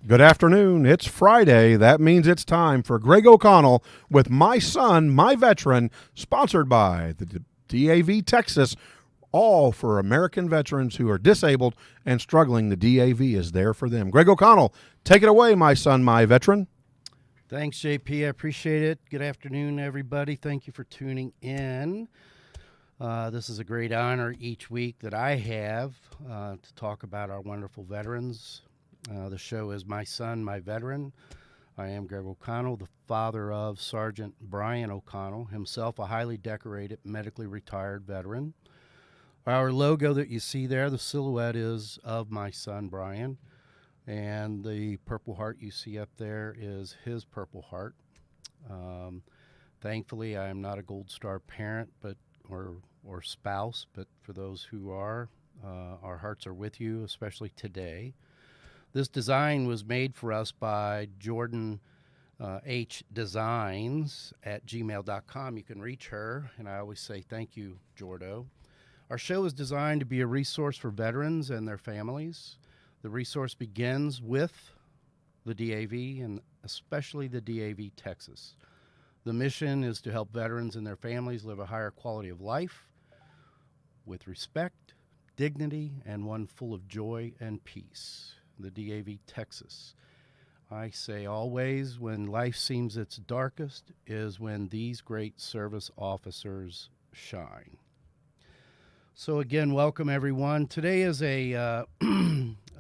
Good afternoon. It's Friday. That means it's time for Greg O'Connell with My Son, My Veteran, sponsored by the DAV Texas, all for American veterans who are disabled and struggling. The DAV is there for them. Greg O'Connell, take it away, My Son, My Veteran. Thanks, JP. I appreciate it. Good afternoon, everybody. Thank you for tuning in. This is a great honor each week that I have to talk about our wonderful veterans. The show is My Son, My Veteran. I am Greg O'Connell, the father of Sergeant Brian O'Connell, himself a highly decorated, medically retired veteran. Our logo that you see there, the silhouette is of my son, Brian, and the Purple Heart you see up there is his Purple Heart. Thankfully, I am not a Gold Star parent or spouse, but for those who are, our hearts are with you, especially today. This design was made for us by Jordan H. Designs at gmail.com. You can reach her, and I always say thank you, Jordo. Our show is designed to be a resource for veterans and their families. The resource begins with the DAV, and especially the DAV Texas. The mission is to help veterans and their families live a higher quality of life with respect, dignity, and one full of joy and peace. The DAV Texas. I say always, when life seems its darkest is when these great service officers shine. So again, welcome everyone. Today is a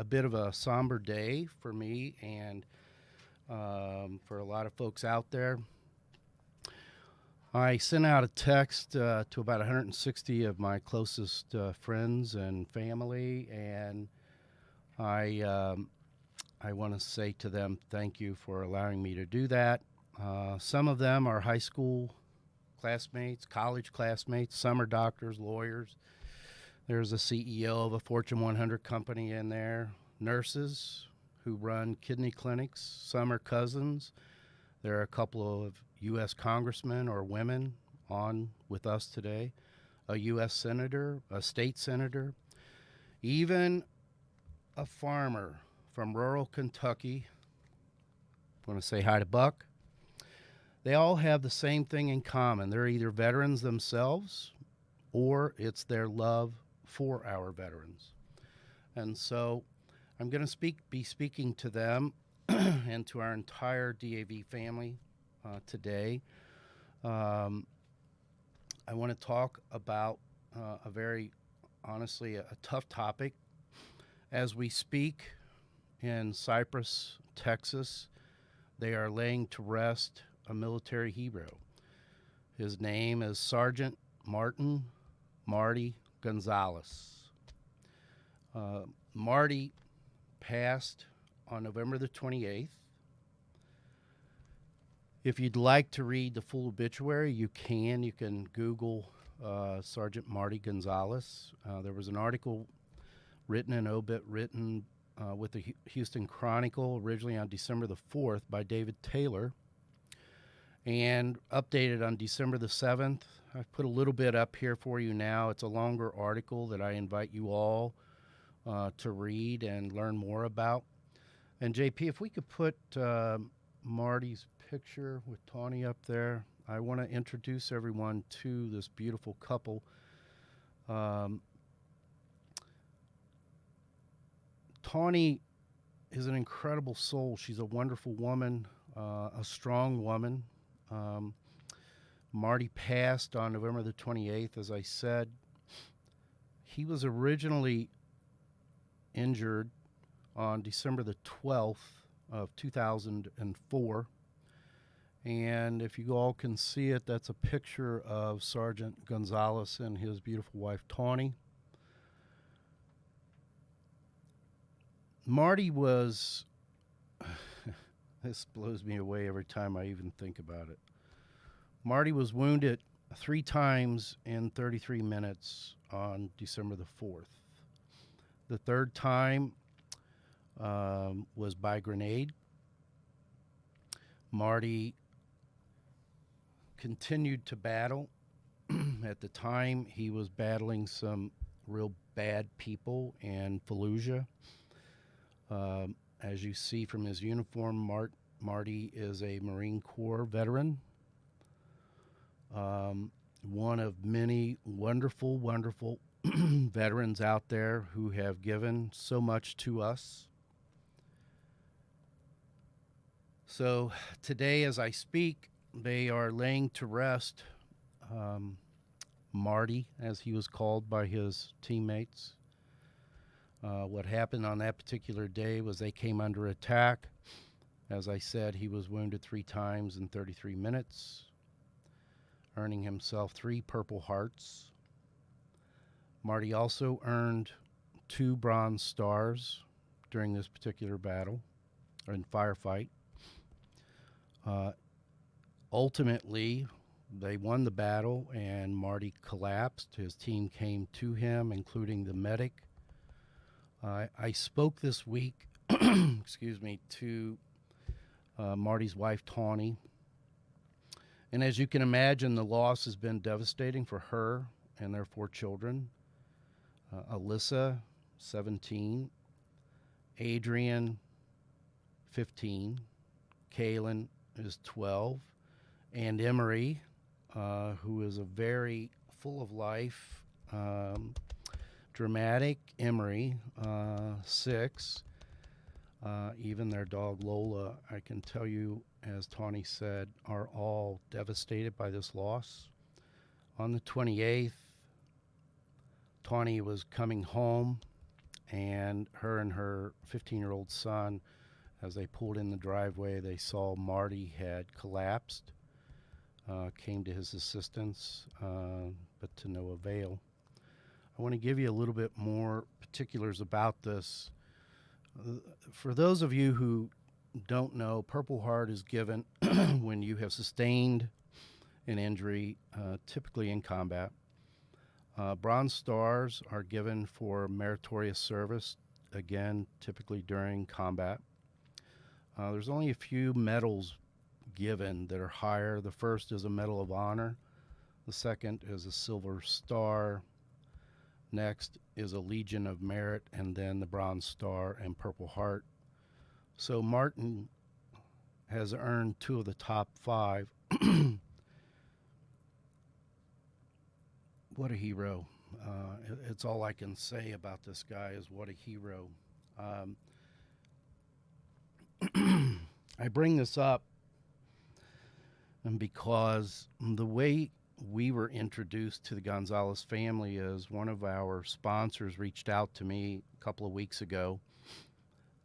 bit of a somber day for me and for a lot of folks out there. I sent out a text to about 160 of my closest friends and family, and I want to say to them thank you for allowing me to do that. Some of them are high school classmates, college classmates. Some are doctors, lawyers. There's a CEO of a Fortune 100 company in there. Nurses who run kidney clinics. Some are cousins. There are a couple of U.S. congressmen or women on with us today. A U.S. senator, a state senator, even a farmer from rural Kentucky. I want to say hi to Buck. They all have the same thing in common. They're either veterans themselves or it's their love for our veterans. And so I'm going to be speaking to them and to our entire DAV family today. I want to talk about a very, honestly, a tough topic. As we speak in Cypress, Texas, they are laying to rest a military hero. His name is Sergeant Marty Gonzalez. Marty passed on November the 28th. If you'd like to read the full obituary, you can. You can Google Sergeant Marty Gonzalez. There was an article written, an obit written with the Houston Chronicle originally on December the 4th by David Taylor and updated on December the 7th. I've put a little bit up here for you now. It's a longer article that I invite you all to read and learn more about. And JP, if we could put Marty's picture with Tawny up there, I want to introduce everyone to this beautiful couple. Tawny is an incredible soul. She's a wonderful woman, a strong woman. Marty passed on November the 28th, as I said. He was originally injured on December the 12th of 2004. And if you all can see it, that's a picture of Sergeant Gonzalez and his beautiful wife, Tawny. Marty was, this blows me away every time I even think about it. Marty was wounded 3 times in 33 minutes on December the 4th. The third time was by grenade. Marty continued to battle. At the time, he was battling some real bad people in Fallujah. As you see from his uniform, Marty is a Marine Corps veteran. One of many wonderful, wonderful veterans out there who have given so much to us. So today, as I speak, they are laying to rest Marty, as he was called by his teammates. What happened on that particular day was they came under attack. As I said, he was wounded 3 times in 33 minutes, earning himself 3 Purple Hearts. Marty also earned 2 Bronze Stars during this particular battle, or in firefight. Ultimately, they won the battle, and Marty collapsed. His team came to him, including the medic. I spoke this week, excuse me, to Marty's wife, Tawny. And as you can imagine, the loss has been devastating for her and their 4 children. Alyssa, 17, Adrian, 15, Kaylin is 12, and Emery, who is a very full of life, dramatic Emery, 6. Even their dog Lola, I can tell you, as Tawny said, are all devastated by this loss. On the 28th, Tawny was coming home, and her 15-year-old son, as they pulled in the driveway, they saw Marty had collapsed, came to his assistance, but to no avail. I want to give you a little bit more particulars about this. For those of you who don't know, Purple Heart is given when you have sustained an injury, typically in combat. Bronze Stars are given for meritorious service, again, typically during combat. There's only a few medals given that are higher. The first is a Medal of Honor. The second is a Silver Star. Next is a Legion of Merit, and then the Bronze Star and Purple Heart. So Martin has earned 2 of the top 5. What a hero. It's all I can say about this guy is what a hero. I bring this up because the way we were introduced to the Gonzalez family is one of our sponsors reached out to me a couple of weeks ago,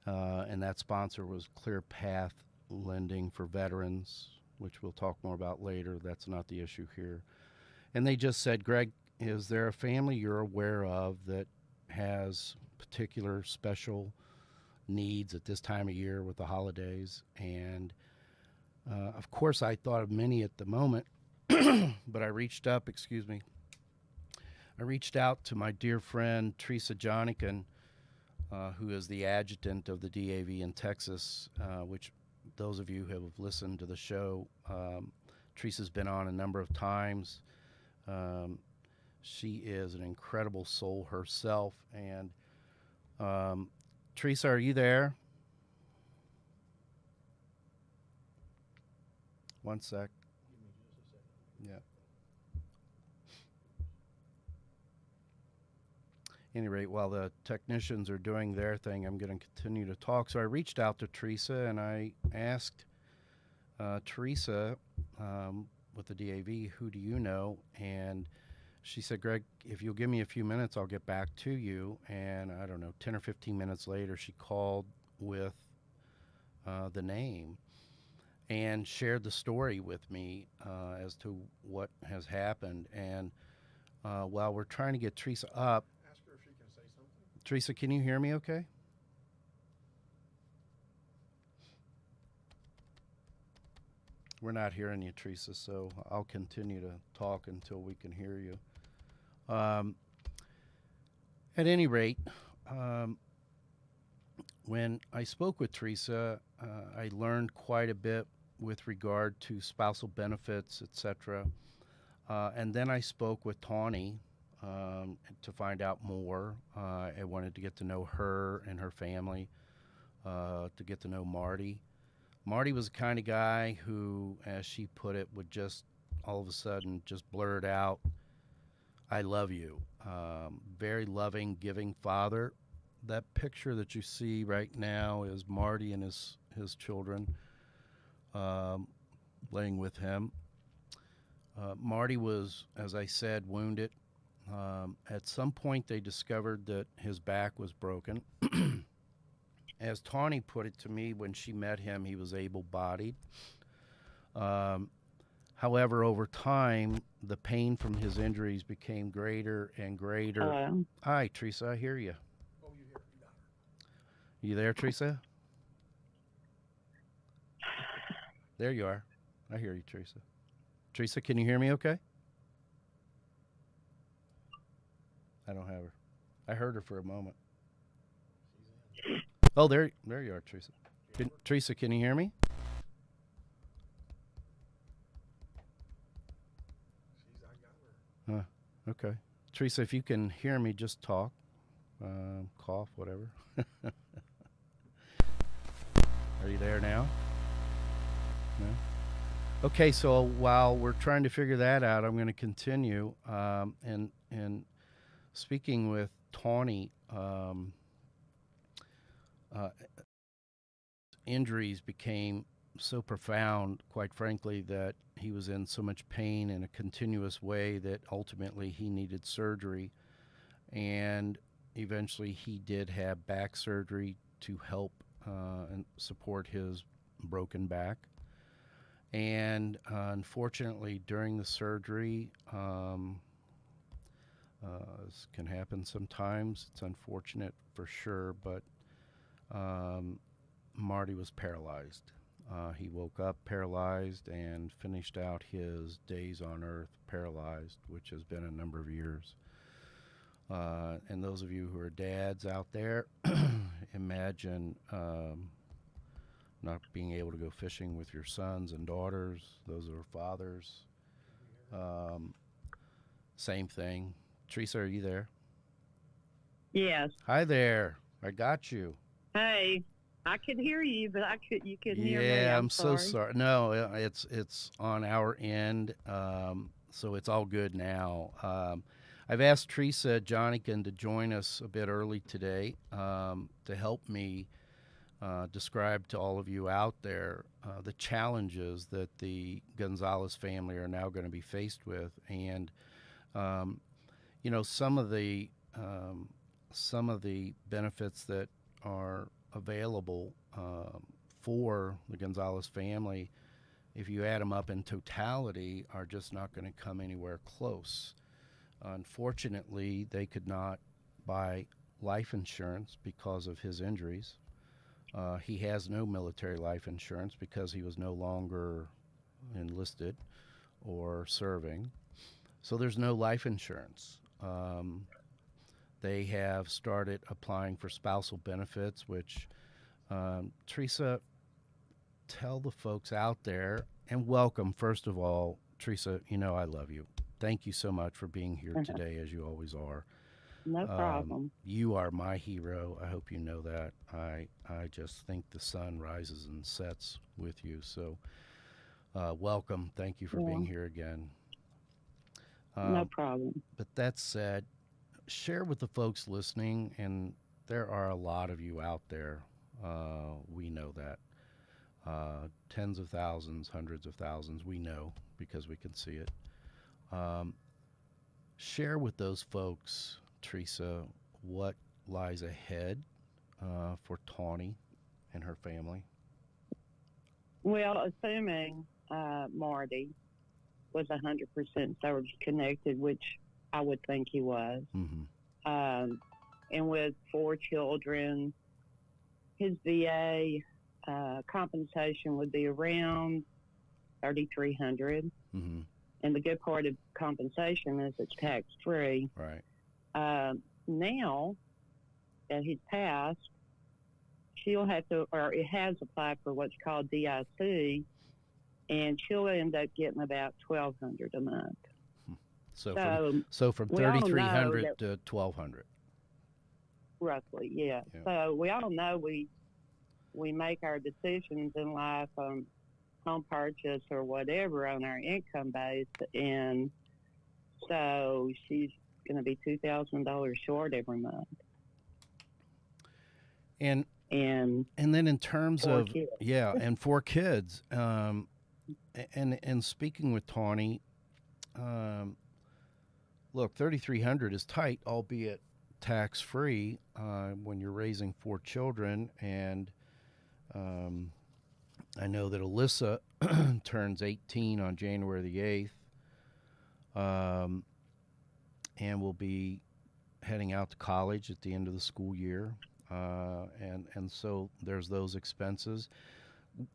and that sponsor was Clear Path Lending for Veterans, which we'll talk more about later. That's not the issue here. And they just said, Greg, is there a family you're aware of that has particular special needs at this time of year with the holidays? And of course, I thought of many at the moment, but I reached out to my dear friend Teresa Jonikin, who is the adjutant of the DAV in Texas, which those of you who have listened to the show, Teresa's been on a number of times. She is an incredible soul herself. And Teresa, are you there? One sec. Yeah. Any rate, while the technicians are doing their thing, I'm going to continue to talk. So I reached out to Teresa and I asked Teresa with the DAV, who do you know? And she said, Greg, if you'll give me a few minutes, I'll get back to you. And I don't know, 10 or 15 minutes later, she called with the name and shared the story with me as to what has happened. And while we're trying to get Teresa up, Ask her if she can say something. Teresa, can you hear me okay? We're not hearing you, Teresa, so I'll continue to talk until we can hear you. At any rate, when I spoke with Teresa, I learned quite a bit with regard to spousal benefits, etc. And then I spoke with Tawny to find out more. I wanted to get to know her and her family. to get to know Marty. Marty was the kind of guy who, as she put it, would just all of a sudden just blurt out, "I love you." Very loving, giving father. That picture that you see right now is Marty and his children laying with him. Marty was, as I said, wounded. At some point, they discovered that his back was broken. As Tawny put it to me when she met him, he was able-bodied. However, over time, the pain from his injuries became greater and greater. Hello. Hi, Teresa, I hear you. Oh, you got her. You there, Teresa? There you are. I hear you, Teresa. Teresa, can you hear me okay? I don't have her. I heard her for a moment. Oh, there you are, Teresa. Teresa, can you hear me? I got her. Okay. Teresa, if you can hear me, just talk. Cough, whatever. Are you there now? No? Okay, so while we're trying to figure that out, I'm going to continue. And speaking with Tawny, injuries became so profound, quite frankly, that he was in so much pain in a continuous way that ultimately he needed surgery. And eventually he did have back surgery to help and support his broken back. And unfortunately, during the surgery, this can happen sometimes. It's unfortunate for sure, but Marty was paralyzed. He woke up paralyzed and finished out his days on Earth paralyzed, which has been a number of years. And those of you who are dads out there, imagine not being able to go fishing with your sons and daughters. Those are fathers. Same thing. Teresa, are you there? Yes. Hi there. I got you. Hey, I could hear you, but you couldn't hear me. Yeah, I'm sorry. so sorry. No, it's on our end, so it's all good now. I've asked Teresa Johnigan to join us a bit early today to help me describe to all of you out there the challenges that the Gonzalez family are now going to be faced with, and some of the benefits that are available for the Gonzalez family, if you add them up in totality, are just not going to come anywhere close. Unfortunately, they could not buy life insurance because of his injuries. He has no military life insurance because he was no longer enlisted or serving. So there's no life insurance. They have started applying for spousal benefits, which, Teresa, tell the folks out there, and welcome, first of all. Teresa, you know I love you. Thank you so much for being here today, as you always are. No problem. You are my hero. I hope you know that. I just think the sun rises and sets with you. So welcome. Thank you for being here again. No problem. But that said, share with the folks listening, and there are a lot of you out there. We know that. Tens of thousands, hundreds of thousands, we know because we can see it. Share with those folks, Teresa, what lies ahead for Tawny and her family. Well, assuming Marty was 100% service connected, which I would think he was, and with 4 children, his VA compensation would be around $3,300. And the good part of compensation is it's tax-free. Right. Now that he's passed, she'll have to, or it has applied for what's called DIC, and she'll end up getting about $1,200 a month. So from $3,300 to $1,200. Roughly, yeah. So we all know we we make our decisions in life on home purchase or whatever on our income base, and so she's going to be $2,000 short every month. And And then in terms 4 of kids. and 4 kids, and speaking with Tawny, look, $3,300 is tight, albeit tax free, when you're raising 4 children. And I know that Alyssa turns 18 on January the 8th, and will be heading out to college at the end of the school year. And so there's those expenses.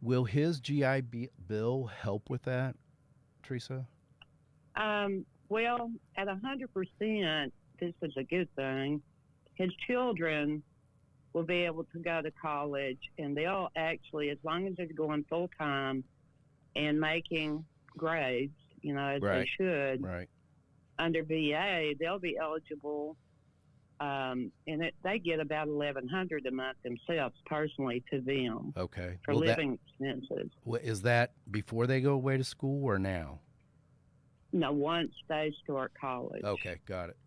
Will his GI Bill help with that, Teresa? Well, at 100%, this is a good thing. His children will be able to go to college, and they'll actually, as long as they're going full time and making grades, as they should, Right. under VA, they'll be eligible. And they get about $1,100 a month themselves, personally, to them. Okay. For living expenses. Is that before they go away to school or now? No, once they start college. Okay, got it.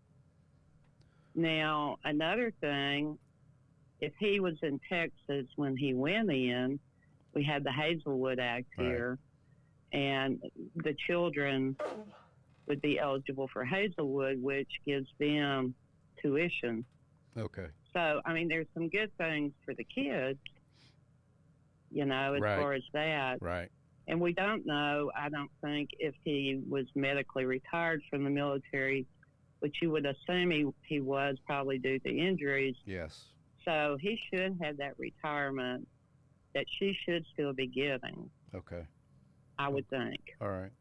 Now, another thing, if he was in Texas when he went in, we had the Hazelwood Act here, and the children would be eligible for Hazelwood, which gives them tuition. Okay. So, I mean, there's some good things for the kids, as far as that. Right. And we don't know, I don't think, if he was medically retired from the military, which you would assume he was, probably due to injuries. Yes. So he should have that retirement that she should still be getting. Okay. I would think. All right.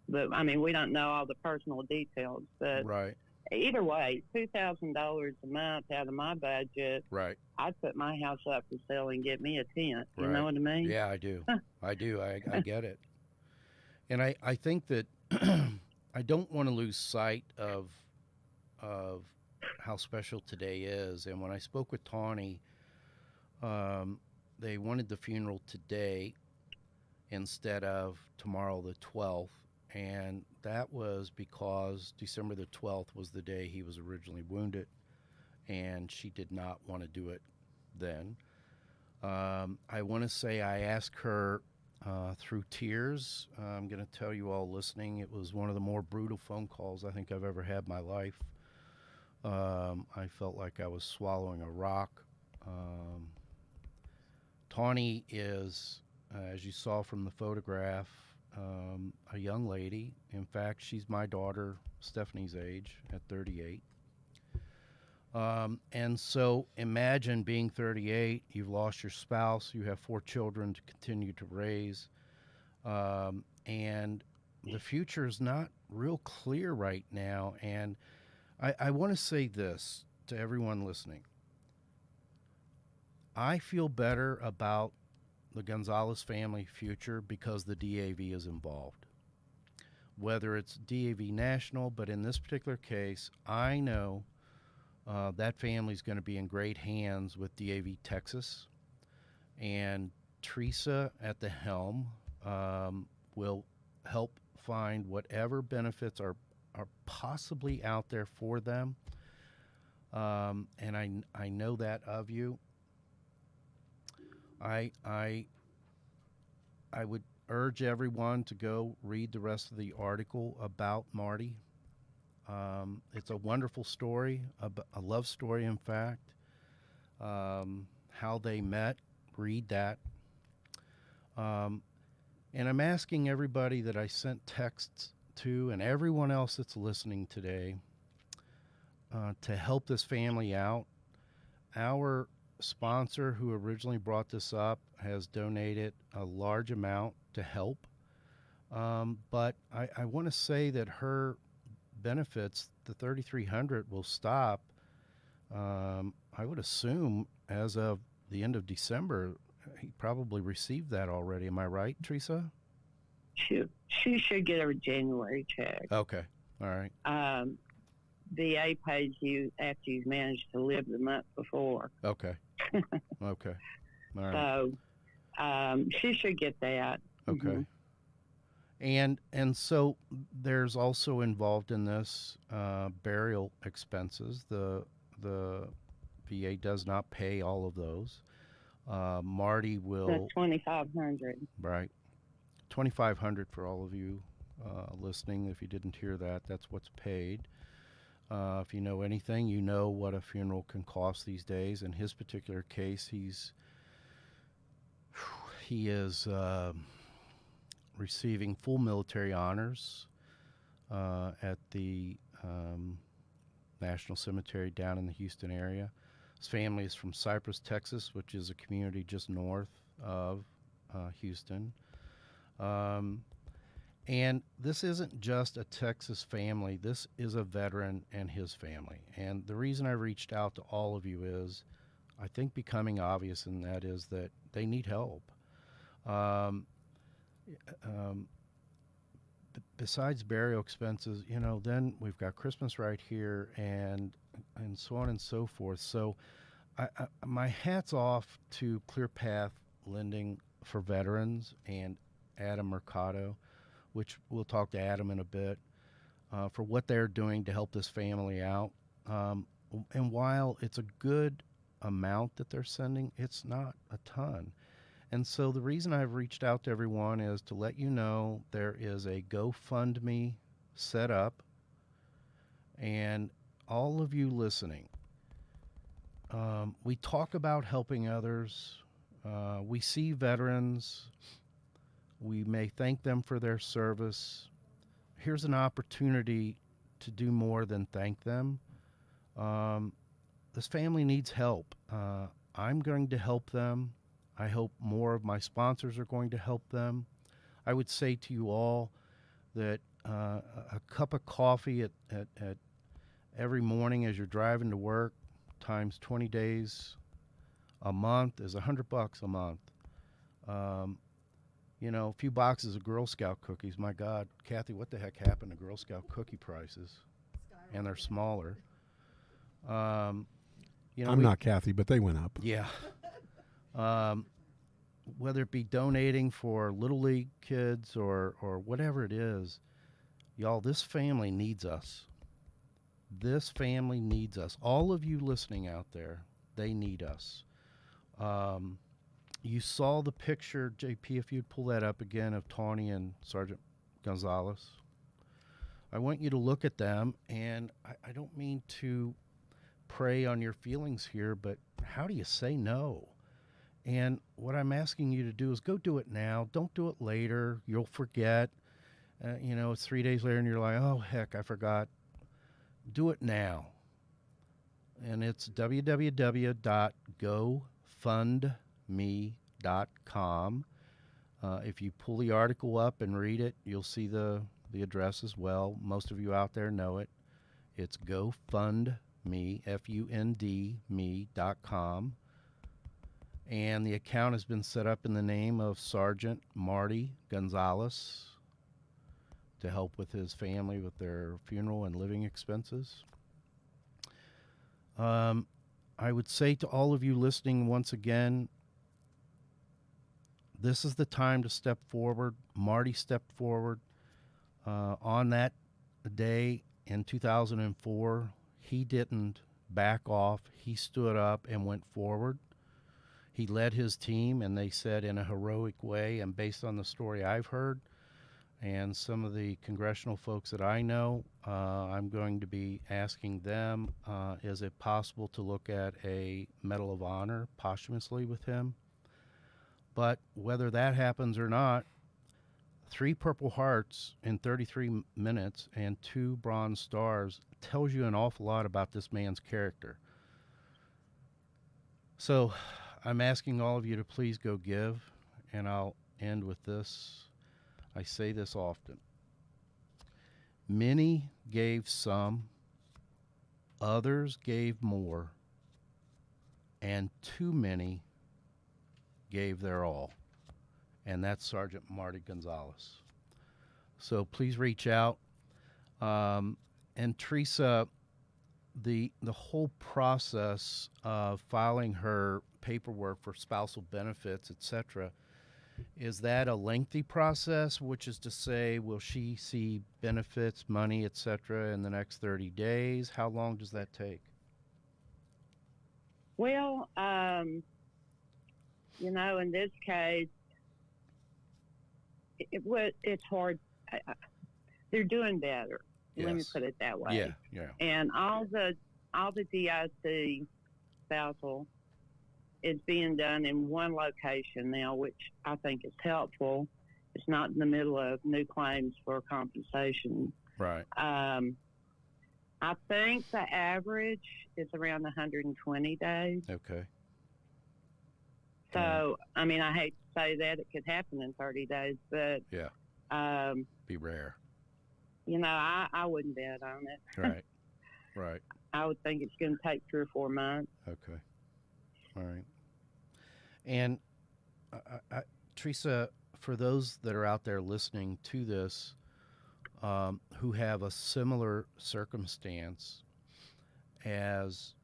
But, I mean, we don't know all the personal details. But right. Either way, $2,000 a month out of my budget. Right. I'd put my house up for sale and get me a tent. You know what I mean? Yeah, I do. I do. I get it. And I think that I don't want to lose sight of how special today is. And when I spoke with Tawny, they wanted the funeral today instead of tomorrow the 12th. And that was because December the 12th was the day he was originally wounded, and she did not want to do it then. I want to say I asked her through tears. I'm going to tell you all listening, it was one of the more brutal phone calls I think I've ever had in my life. I felt like I was swallowing a rock. Tawny is, as you saw from the photograph, a young lady. In fact, she's my daughter Stephanie's age at 38. And so imagine being 38, you've lost your spouse, you have 4 children to continue to raise, and the future is not real clear right now. And I want to say this to everyone listening. I feel better about the Gonzalez family future because the DAV is involved. Whether it's DAV National, but in this particular case, I know that family is going to be in great hands with DAV Texas, and Teresa at the helm will help find whatever benefits are possibly out there for them. And I know that of you. I would urge everyone to go read the rest of the article about Marty. It's a wonderful story, a love story, in fact. How they met, read that. And I'm asking everybody that I sent texts to and everyone else that's listening today to help this family out. Our sponsor who originally brought this up has donated a large amount to help. But I want to say that her benefits, the $3,300, will stop. I would assume as of the end of December. He probably received that already. Am I right, Teresa? She should get her January check. Okay. All right. VA pays you after you've managed to live the month before. Okay. Okay. All right. So she should get that. Okay. Mhm. And so there's also involved in this burial expenses. The VA does not pay all of those. Marty That's will 2,500. right 2,500 for all of you listening. If you didn't hear that, that's what's paid. If you know anything, you know what a funeral can cost these days. In his particular case, he is receiving full military honors at the National Cemetery down in the Houston area. His family is from Cypress, Texas, which is a community just north of Houston. And this isn't just a Texas family. This is a veteran and his family. And the reason I reached out to all of you is, I think becoming obvious, and that is that they need help. Besides burial expenses, then we've got Christmas right here, and so on and so forth. So, my hat's off to Clear Path Lending for Veterans and Adam Mercado, which we'll talk to Adam in a bit, for what they're doing to help this family out. And while it's a good amount that they're sending, it's not a ton. And so the reason I've reached out to everyone is to let you know there is a GoFundMe set up. And all of you listening, we talk about helping others. We see veterans. We may thank them for their service. Here's an opportunity to do more than thank them. This family needs help. I'm going to help them. I hope more of my sponsors are going to help them. I would say to you all that a cup of coffee at every morning as you're driving to work times 20 days a month is $100 a month. A few boxes of Girl Scout cookies. My God, Kathy, what the heck happened to Girl Scout cookie prices? And they're smaller. I'm not Kathy, but they went up. Yeah. Whether it be donating for Little League kids or whatever it is, y'all, this family needs us. This family needs us. All of you listening out there, they need us. You saw the picture, JP, if you'd pull that up again, of Tawny and Sergeant Gonzalez. I want you to look at them, and I don't mean to prey on your feelings here, but how do you say no? And what I'm asking you to do is go do it now. Don't do it later. You'll forget. It's 3 days later, and you're like, oh, heck, I forgot. Do it now. And it's www.gofundme.com. If you pull the article up and read it, you'll see the address as well. Most of you out there know it. It's GoFundMe, F-U-N-D, me.com. And the account has been set up in the name of Sergeant Marty Gonzalez to help with his family with their funeral and living expenses. I would say to all of you listening once again, this is the time to step forward. Marty stepped forward on that day in 2004. He didn't back off. He stood up and went forward. He led his team, and they said in a heroic way, and based on the story I've heard and some of the congressional folks that I know, I'm going to be asking them, is it possible to look at a Medal of Honor posthumously with him? But whether that happens or not, 3 Purple Hearts in 33 minutes and 2 Bronze Stars tells you an awful lot about this man's character. So I'm asking all of you to please go give, and I'll end with this. I say this often. Many gave some, others gave more, and too many gave their all. And that's Sergeant Marty Gonzalez. So please reach out. And Teresa, the whole process of filing her paperwork for spousal benefits, etc., is that a lengthy process? Which is to say, will she see benefits, money, etc., in the next 30 days? How long does that take? Well, in this case, it's hard. They're doing better. Yes. Let me put it that way. Yeah. And all the DIC spousal is being done in one location now, which I think is helpful. It's not in the middle of new claims for compensation. Right. I think the average is around 120 days. Okay. So, I mean, I hate to say that it could happen in 30 days, but yeah, be rare. I wouldn't bet on it. Right. I would think it's going to take 3 or 4 months. Okay. All right. And Teresa, for those that are out there listening to this, who have a similar circumstance as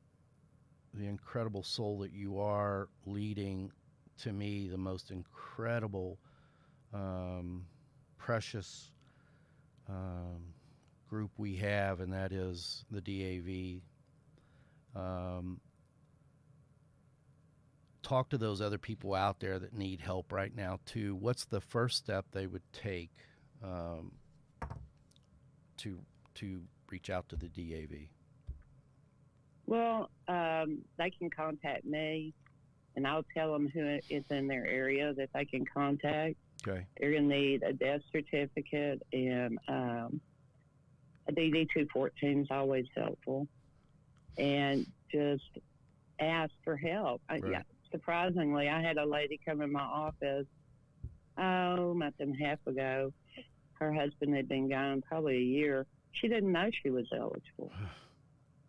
the incredible soul that you are, leading, to me, the most incredible, precious group we have, and that is the DAV. Talk to those other people out there that need help right now too. What's the first step they would take to reach out to the DAV? Well, they can contact me, and I'll tell them who is in their area that they can contact. Okay. They're going to need a death certificate, and a DD 214 is always helpful. And just ask for help. Right. Yeah, surprisingly, I had a lady come in my office, a month and a half ago. Her husband had been gone probably a year. She didn't know she was eligible.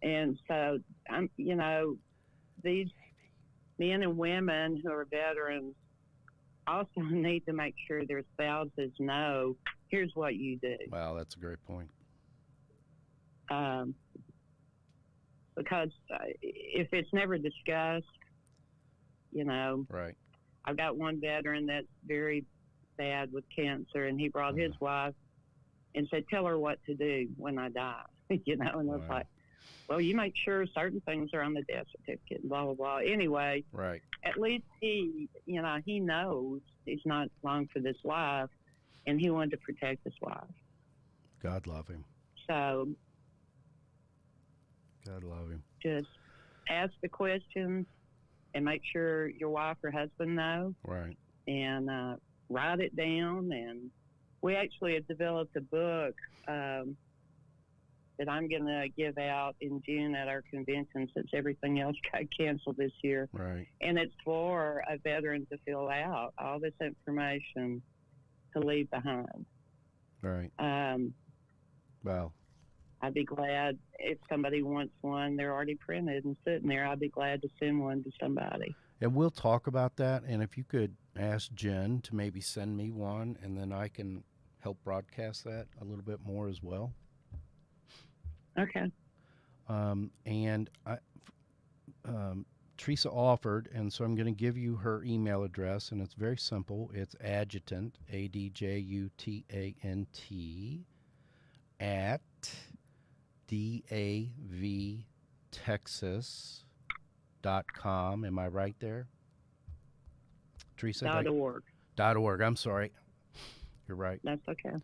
And so, these men and women who are veterans also need to make sure their spouses know, here's what you do. Wow, that's a great point. Because if it's never discussed, Right. I've got one veteran that's very bad with cancer, and he brought his wife and said, tell her what to do when I die. And I was like, well, you make sure certain things are on the death certificate, and blah, blah, blah. Anyway, right. At least he knows he's not long for this life, and he wanted to protect his wife. God love him. So God love him. just ask the questions and make sure your wife or husband know. Right. And write it down. And we actually have developed a book that I'm going to give out in June at our convention, since everything else got canceled this year. Right. And it's for a veteran to fill out all this information to leave behind. Right. Wow. I'd be glad if somebody wants one. They're already printed and sitting there. I'd be glad to send one to somebody. And we'll talk about that. And if you could ask Jen to maybe send me one, and then I can help broadcast that a little bit more as well. Okay. And Teresa offered, and so I'm going to give you her email address, and it's very simple. It's adjutant, ADJUTANT, at davtexas.com. Am I right there, Teresa? .org. .org. I'm sorry. You're right. That's okay.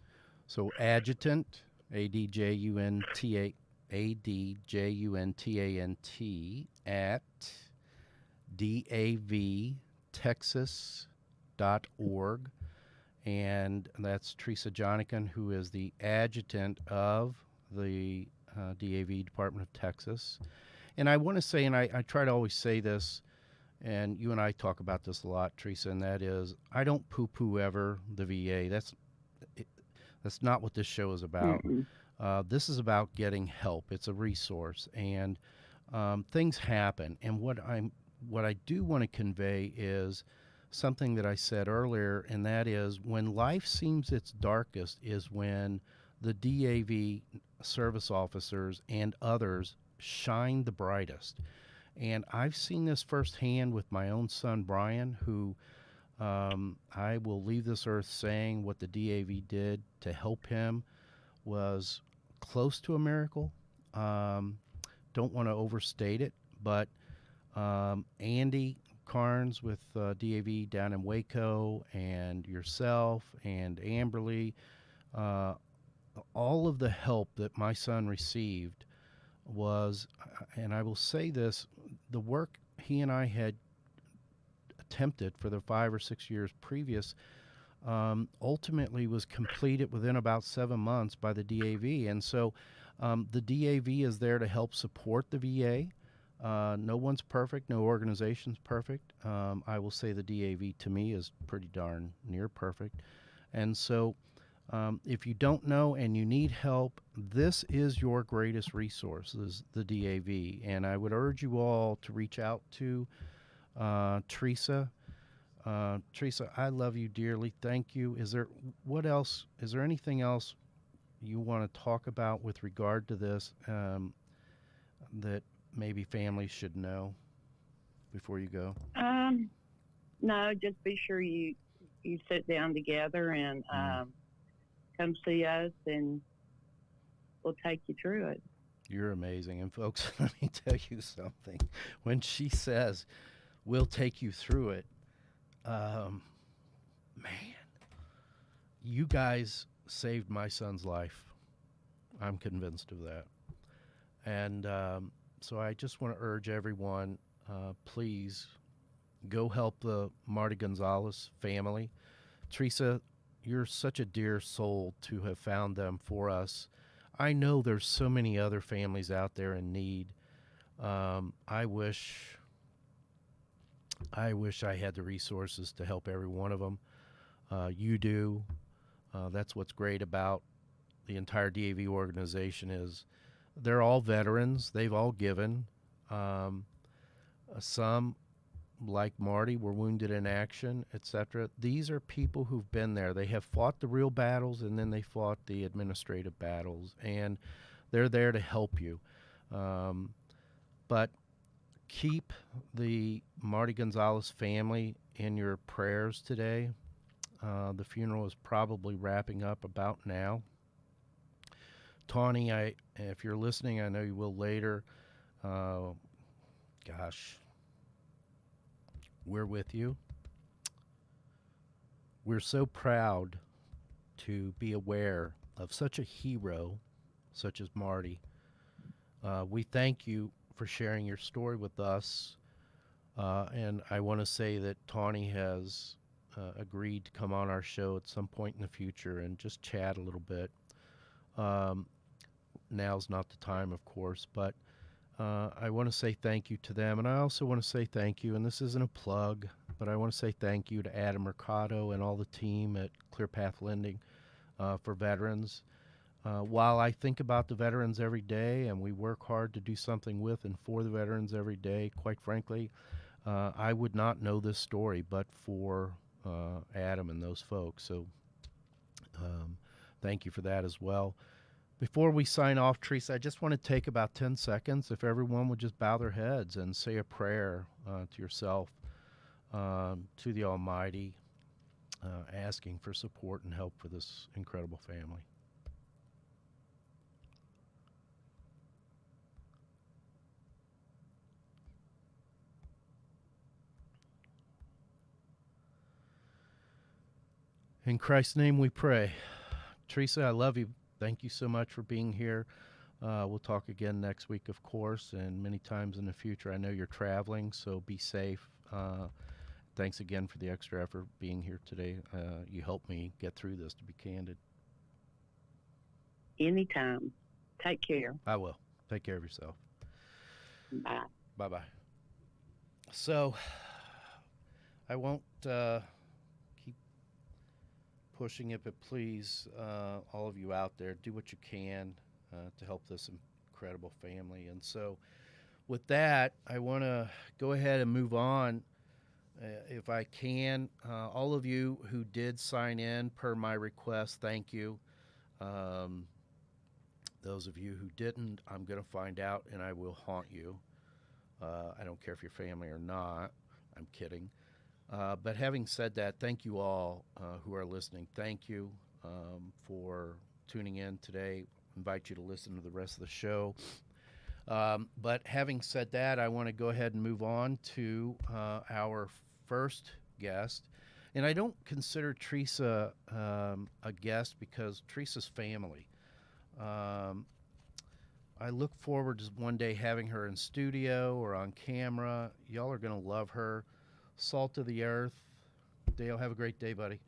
So adjutant, ADJUNTANT, at davtexas.org. And that's Teresa Jonikin, who is the adjutant of the DAV Department of Texas. And I want to say, and I try to always say this, and you and I talk about this a lot, Teresa, and that is, I don't poo-poo ever the VA. That's not what this show is about. Mm-hmm. This is about getting help. It's a resource, and things happen. And what I do want to convey is something that I said earlier, and that is, when life seems its darkest is when the DAV service officers and others shine the brightest. And I've seen this firsthand with my own son, Brian, who I will leave this earth saying what the DAV did to help him was close to a miracle. Don't want to overstate it, but Andy Carnes with DAV down in Waco, and yourself and Amberly, all of the help that my son received was, and I will say this, the work he and I had attempted for the 5 or 6 years previous ultimately was completed within about 7 months by the DAV. And so the DAV is there to help support the VA. No one's perfect. No organization's perfect. I will say the DAV to me is pretty darn near perfect. And so if you don't know and you need help, this is your greatest resource, is the DAV. And I would urge you all to reach out to Teresa. Teresa, I love you dearly. Thank you. Is there anything else you want to talk about with regard to this that maybe families should know before you go? No, just be sure you sit down together and come see us, and we'll take you through it. You're amazing. And folks, let me tell you something. When she says, we'll take you through it, man, you guys saved my son's life. I'm convinced of that. And so I just want to urge everyone, please go help the Marty Gonzalez family. Teresa, you're such a dear soul to have found them for us. I know there's so many other families out there in need. I wish I had the resources to help every one of them. You do. That's what's great about the entire DAV organization is they're all veterans. They've all given. Some, like Marty, were wounded in action, etc. These are people who've been there. They have fought the real battles, and then they fought the administrative battles, and they're there to help you. But keep the Marty Gonzalez family in your prayers today. The funeral is probably wrapping up about now. Tawny, if you're listening, I know you will later. We're with you. We're so proud to be aware of such a hero such as Marty. We thank you for sharing your story with us. And I want to say that Tawny has agreed to come on our show at some point in the future and just chat a little bit. Now's not the time, of course, but I want to say thank you to them. And I also want to say thank you, and this isn't a plug, but I want to say thank you to Adam Mercado and all the team at Clear Path Lending for veterans. While I think about the veterans every day and we work hard to do something with and for the veterans every day, quite frankly, I would not know this story but for Adam and those folks. So thank you for that as well. Before we sign off, Teresa, I just want to take about 10 seconds. If everyone would just bow their heads and say a prayer to yourself, to the Almighty, asking for support and help for this incredible family. In Christ's name we pray. Teresa, I love you. Thank you so much for being here. We'll talk again next week, of course, and many times in the future. I know you're traveling, so be safe. Thanks again for the extra effort being here today. You helped me get through this, to be candid. Anytime. Take care. I will. Take care of yourself. Bye. Bye-bye. So I won't keep pushing it, but please, all of you out there, do what you can to help this incredible family. And so with that, I want to go ahead and move on. If I can, all of you who did sign in per my request, thank you. Those of you who didn't, I'm going to find out and I will haunt you. I don't care if you're family or not. I'm kidding. But having said that, thank you all who are listening. Thank you for tuning in today. I invite you to listen to the rest of the show. But having said that, I want to go ahead and move on to our first guest. And I don't consider Teresa a guest because Teresa's family. I look forward to one day having her in studio or on camera. Y'all are going to love her. Salt of the earth. Dale, have a great day, buddy.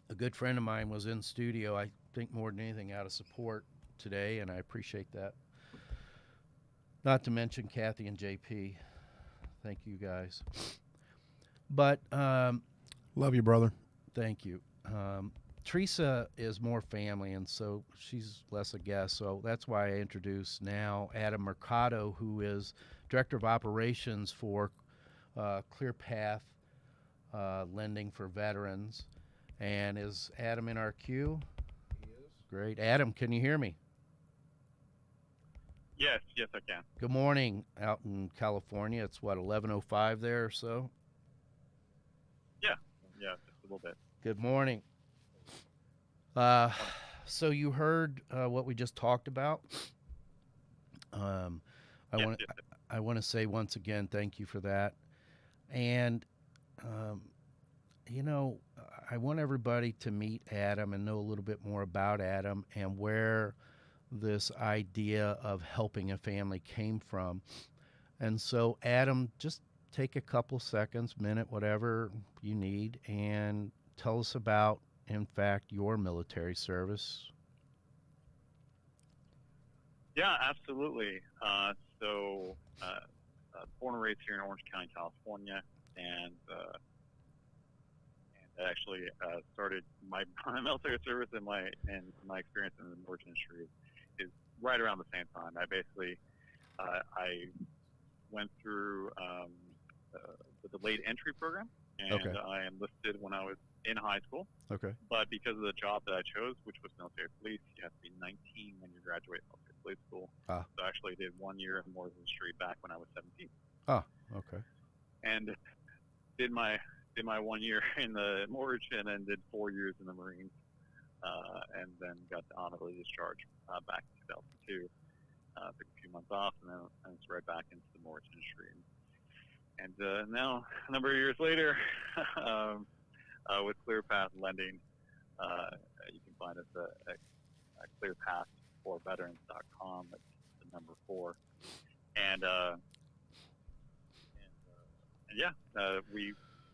A good friend of mine was in studio, I think more than anything, out of support today, and I appreciate that. Not to mention Kathy and JP. Thank you, guys. But Love you, brother. thank you. Teresa is more family, and so she's less a guest. So that's why I introduce now Adam Mercado, who is Director of Operations for Clear Path Lending for Veterans. And is Adam in our queue? He is. Great. Adam, can you hear me? Yes, I can. Good morning out in California. It's, what, 11:05 there or so? Yeah, just a little bit. Good morning. So you heard what we just talked about. I want to say once again, thank you for that. And, I want everybody to meet Adam and know a little bit more about Adam and where this idea of helping a family came from. And so, Adam, just take a couple seconds, minute, whatever you need, and tell us about, in fact, your military service. Yeah, absolutely. Born and raised here in Orange County, California, and actually started my military service and my experience in the mortgage industry is right around the same time. I basically I went through the delayed entry program, and Okay. I enlisted when I was in high school. Okay. But because of the job that I chose, which was military police, you have to be 19 when you graduate military police school. Ah. So I actually did 1 year in the mortgage industry back when I was 17. Oh, okay. And did my 1 year in the mortgage, and then did 4 years in the Marines, and then got honorably discharged back in 2002. Took a few months off, and then I was right back into the mortgage industry. And now, a number of years later, with Clear Path Lending, you can find us at clearpath4veterans.com. That's the number 4. And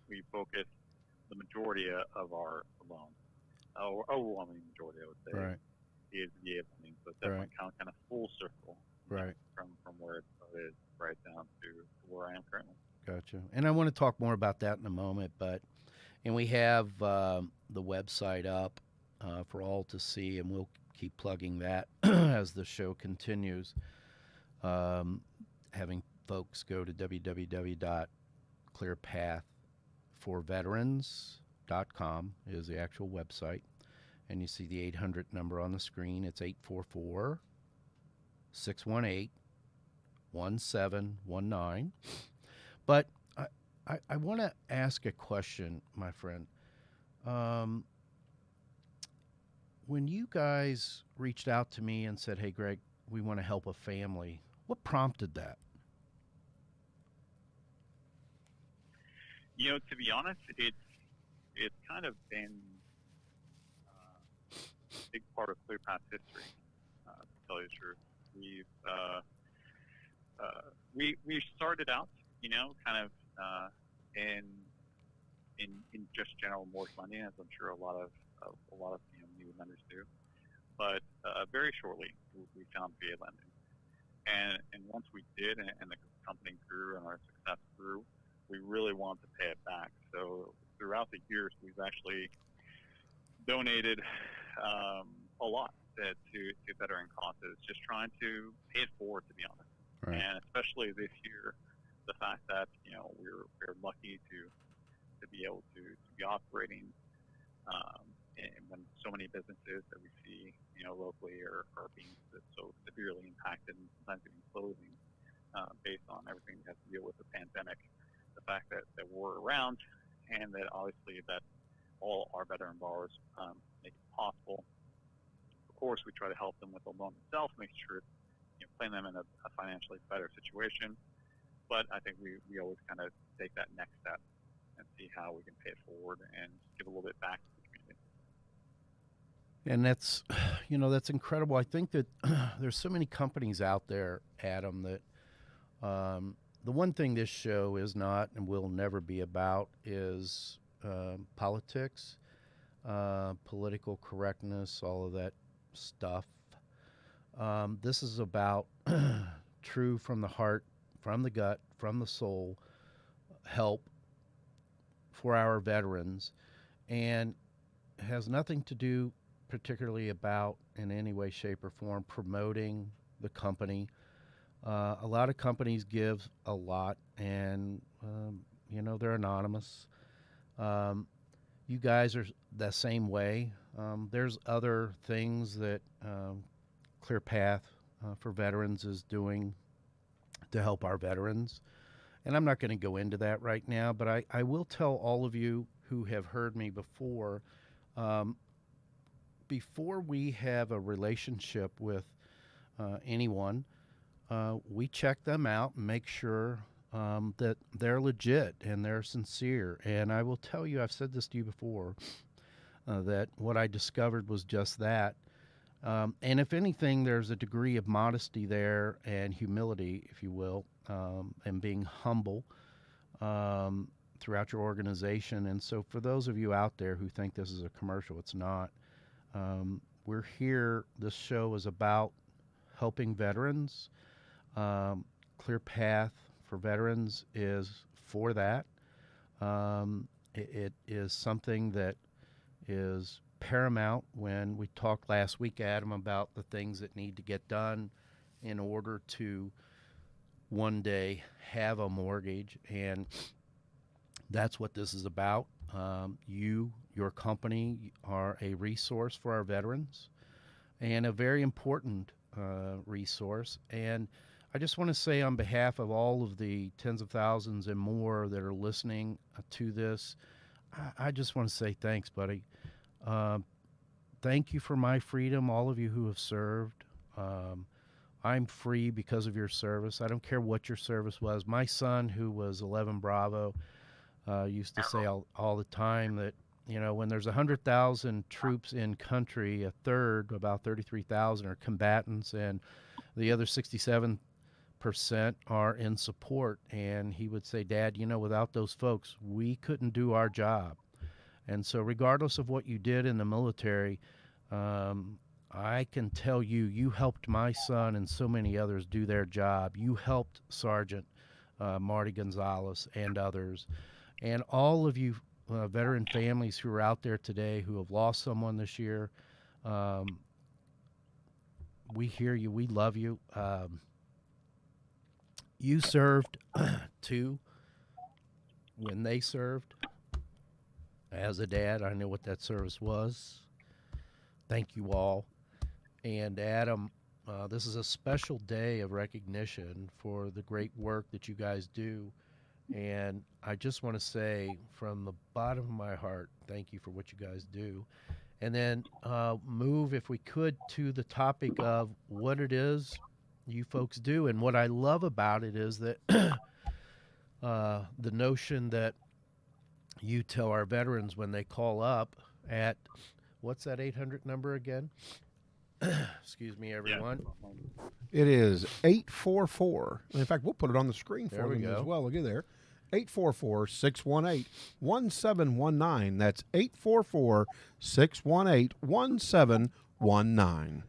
we focus the majority of our loans, overwhelming majority, I would say, Right. is VA lending. So it's definitely kind of full circle, Right. from where it started right down to where I am currently. Gotcha. And I want to talk more about that in a moment, and we have the website up for all to see, and we'll keep plugging that as the show continues. Having folks go to www.clearpath4veterans.com is the actual website, and you see the 800 number on the screen. It's 844-618-1719. But I want to ask a question, my friend. When you guys reached out to me and said, "Hey, Greg, we want to help a family," what prompted that? To be honest, it's kind of been a big part of Clear Path's history. To tell you the truth, we started out, kind of in just general mortgage lending, as I'm sure a lot of new lenders do. But very shortly, we found VA lending, and once we did, and the company grew and our success grew, we really wanted to pay it back. So throughout the years, we've actually donated a lot to veteran causes, just trying to pay it forward, to be honest. Right. And especially this year, the fact that we're lucky to be able to be operating and when so many businesses that we see, locally are being so severely impacted and sometimes even closing based on everything we have to deal with the pandemic, the fact that we're around, and that obviously that all our veteran borrowers make it possible. Of course, we try to help them with the loan itself, make sure it's putting them in a financially better situation. But I think we always kind of take that next step and see how we can pay it forward and give a little bit back to the community. And that's incredible. I think that there's so many companies out there, Adam, that the one thing this show is not and will never be about is politics, political correctness, all of that stuff. This is about true from the heart, from the gut, from the soul, help for our veterans, and has nothing to do particularly about in any way, shape, or form promoting the company. A lot of companies give a lot, and they're anonymous. You guys are the same way. There's other things that Clear Path for Veterans is doing to help our veterans, and I'm not going to go into that right now, but I will tell all of you who have heard me before, before we have a relationship with anyone, we check them out and make sure that they're legit and they're sincere. And I will tell you, I've said this to you before, that what I discovered was just that. And if anything, there's a degree of modesty there and humility, if you will, and being humble throughout your organization. And so for those of you out there who think this is a commercial, it's not. We're here. This show is about helping veterans. Clear Path for Veterans is for that. It is something that is paramount. When we talked last week, Adam, about the things that need to get done in order to one day have a mortgage, and that's what this is about. Your company are a resource for our veterans, and a very important resource. And I just want to say, on behalf of all of the tens of thousands and more that are listening to this, I just want to say thanks, buddy. Thank you for my freedom, all of you who have served. I'm free because of your service. I don't care what your service was. My son, who was 11 Bravo, used to say all the time that, when there's 100,000 troops in country, a third, about 33,000, are combatants, and the other 67% are in support. And he would say, Dad, without those folks, we couldn't do our job. And so regardless of what you did in the military, I can tell you, you helped my son and so many others do their job. You helped Sergeant Marty Gonzalez and others. And all of you veteran families who are out there today who have lost someone this year, we hear you. We love you. You served too when they served. As a dad, I know what that service was. Thank you all. And Adam, this is a special day of recognition for the great work that you guys do. And I just want to say from the bottom of my heart, thank you for what you guys do. And then move, if we could, to the topic of what it is you folks do. And what I love about it is that the notion that you tell our veterans when they call up at, what's that 800 number again? Excuse me, everyone. Yeah. It is 844. In fact, we'll put it on the screen for you as well. Look at there. 844-618-1719. That's 844-618-1719.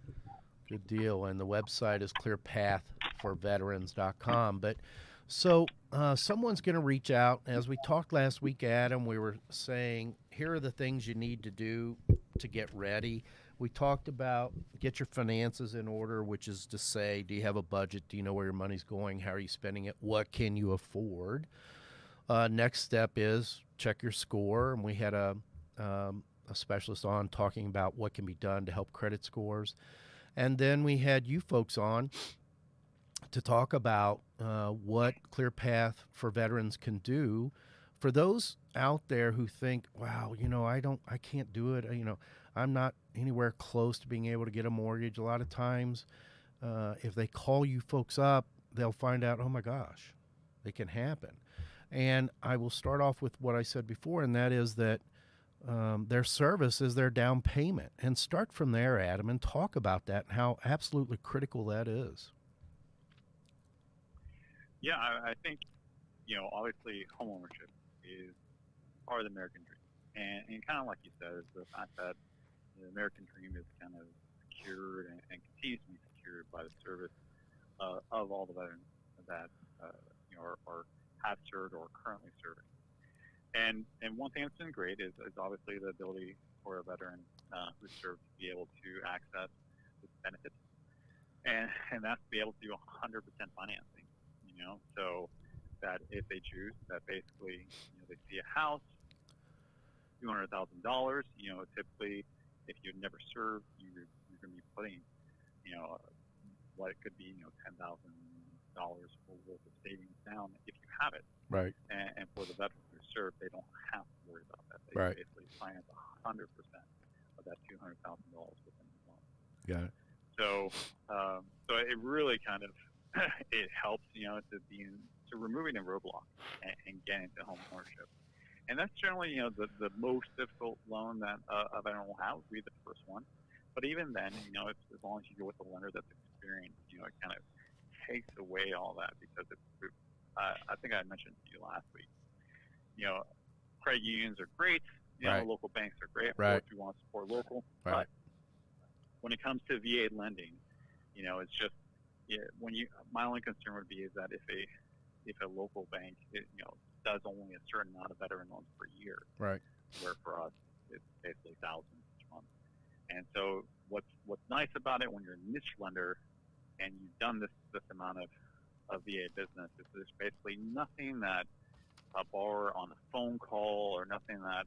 Good deal. And the website is clearpathforveterans.com. But so someone's going to reach out. As we talked last week, Adam, we were saying, here are the things you need to do to get ready. We talked about get your finances in order, which is to say, do you have a budget? Do you know where your money's going? How are you spending it? What can you afford? Next step is check your score. And we had a a specialist on talking about what can be done to help credit scores. And then we had you folks on to talk about what ClearPath for Veterans can do for those out there who think, wow, I can't do it. I'm not anywhere close to being able to get a mortgage. A lot of times, if they call you folks up, they'll find out, oh my gosh, it can happen. And I will start off with what I said before, and that is that their service is their down payment. And start from there, Adam, and talk about that and how absolutely critical that is. Yeah, I think, obviously homeownership is part of the American dream. And kind of like you said, is the fact that the American dream is kind of secured and continues to be secured by the service of all the veterans that are have served or currently serving. And one thing that's been great is obviously the ability for a veteran who served to be able to access the benefits, and that's to be able to do 100% financing. So that if they choose, that basically they see a house, $200,000. Typically, if you've never served, you're going to be putting what it could be $10,000 worth of savings down if you have it. Right. And for the veterans who serve, they don't have to worry about that. They right. basically finance 100% of that $200,000 within the loan. Got it. So it really kind of it helps to removing the roadblock and getting to home ownership. And that's generally the most difficult loan that a veteran will have would be the first one. But even then, it's, as long as you go with a lender that's experienced, it kind of takes away all that, because I think I mentioned to you last week. Credit unions are great. Right. Local banks are great. Of right. course, we want to support local. Right. But when it comes to VA lending, it's just my only concern would be is that if a local bank does only a certain amount of veteran loans per year, right, where for us it's basically thousands each month. And so what's nice about it when you're a niche lender and you've done this amount of VA business is there's basically nothing that a borrower on a phone call or nothing that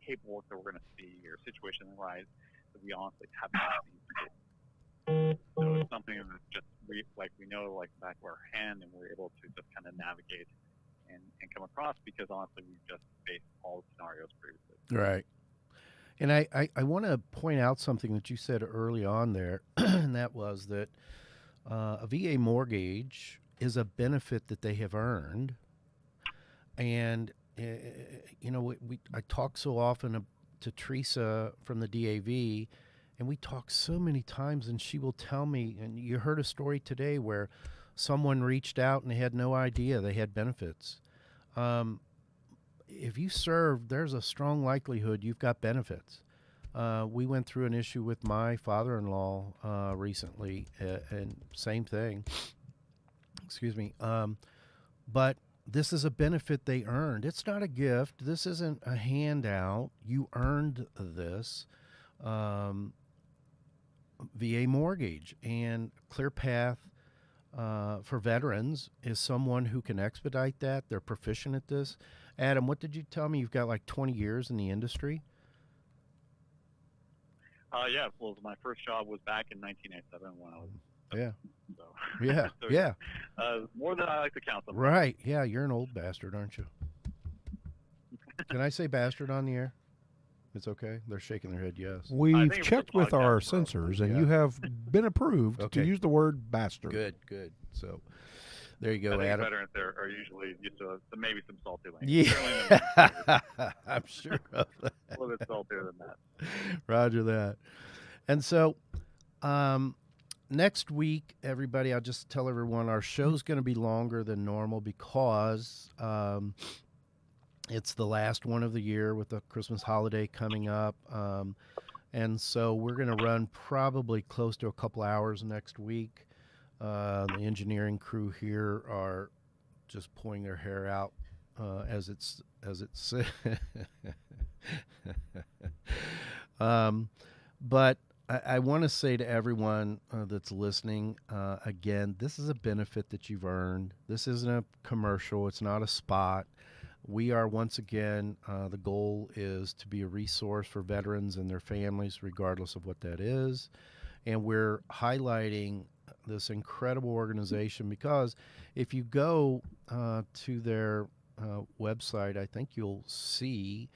paperwork that we're going to see or situation that arise that we honestly haven't seen before. So it's something that's just we know like the back of our hand, and we're able to just kind of navigate and come across, because honestly we've just faced all the scenarios previously. Right. And I want to point out something that you said early on there, and that was that a VA mortgage is a benefit that they have earned. And, I talk so often to Teresa from the DAV, and we talk so many times, and she will tell me, and you heard a story today where someone reached out and they had no idea they had benefits. If you serve, there's a strong likelihood you've got benefits. We went through an issue with my father-in-law recently, and same thing. Excuse me. But this is a benefit they earned. It's not a gift. This isn't a handout. You earned this. VA mortgage, and ClearPath for veterans is someone who can expedite that. They're proficient at this. Adam, what did you tell me? You've got like 20 years in the industry? Yeah, well, my first job was back in 1987 when I was. Yeah. So, yeah. so, yeah. More than I like to count them. Right. Yeah, you're an old bastard, aren't you? Can I say bastard on the air? It's okay. They're shaking their head yes. We've checked with our censors, and yeah. you have been approved Okay. to use the word bastard. Good. So there you go, I think Adam. veterans are usually used to maybe some salty language. Yeah. I'm sure of that. A little bit saltier than that. Roger that. And so next week, everybody, I'll just tell everyone our show's going to be longer than normal because it's the last one of the year with the Christmas holiday coming up. And so we're going to run probably close to a couple hours next week. The engineering crew here are just pulling their hair out as it's but I want to say to everyone that's listening, again, this is a benefit that you've earned. This isn't a commercial. It's not a spot. We are, once again, the goal is to be a resource for veterans and their families, regardless of what that is. And we're highlighting this incredible organization because if you go to their website, I think you'll see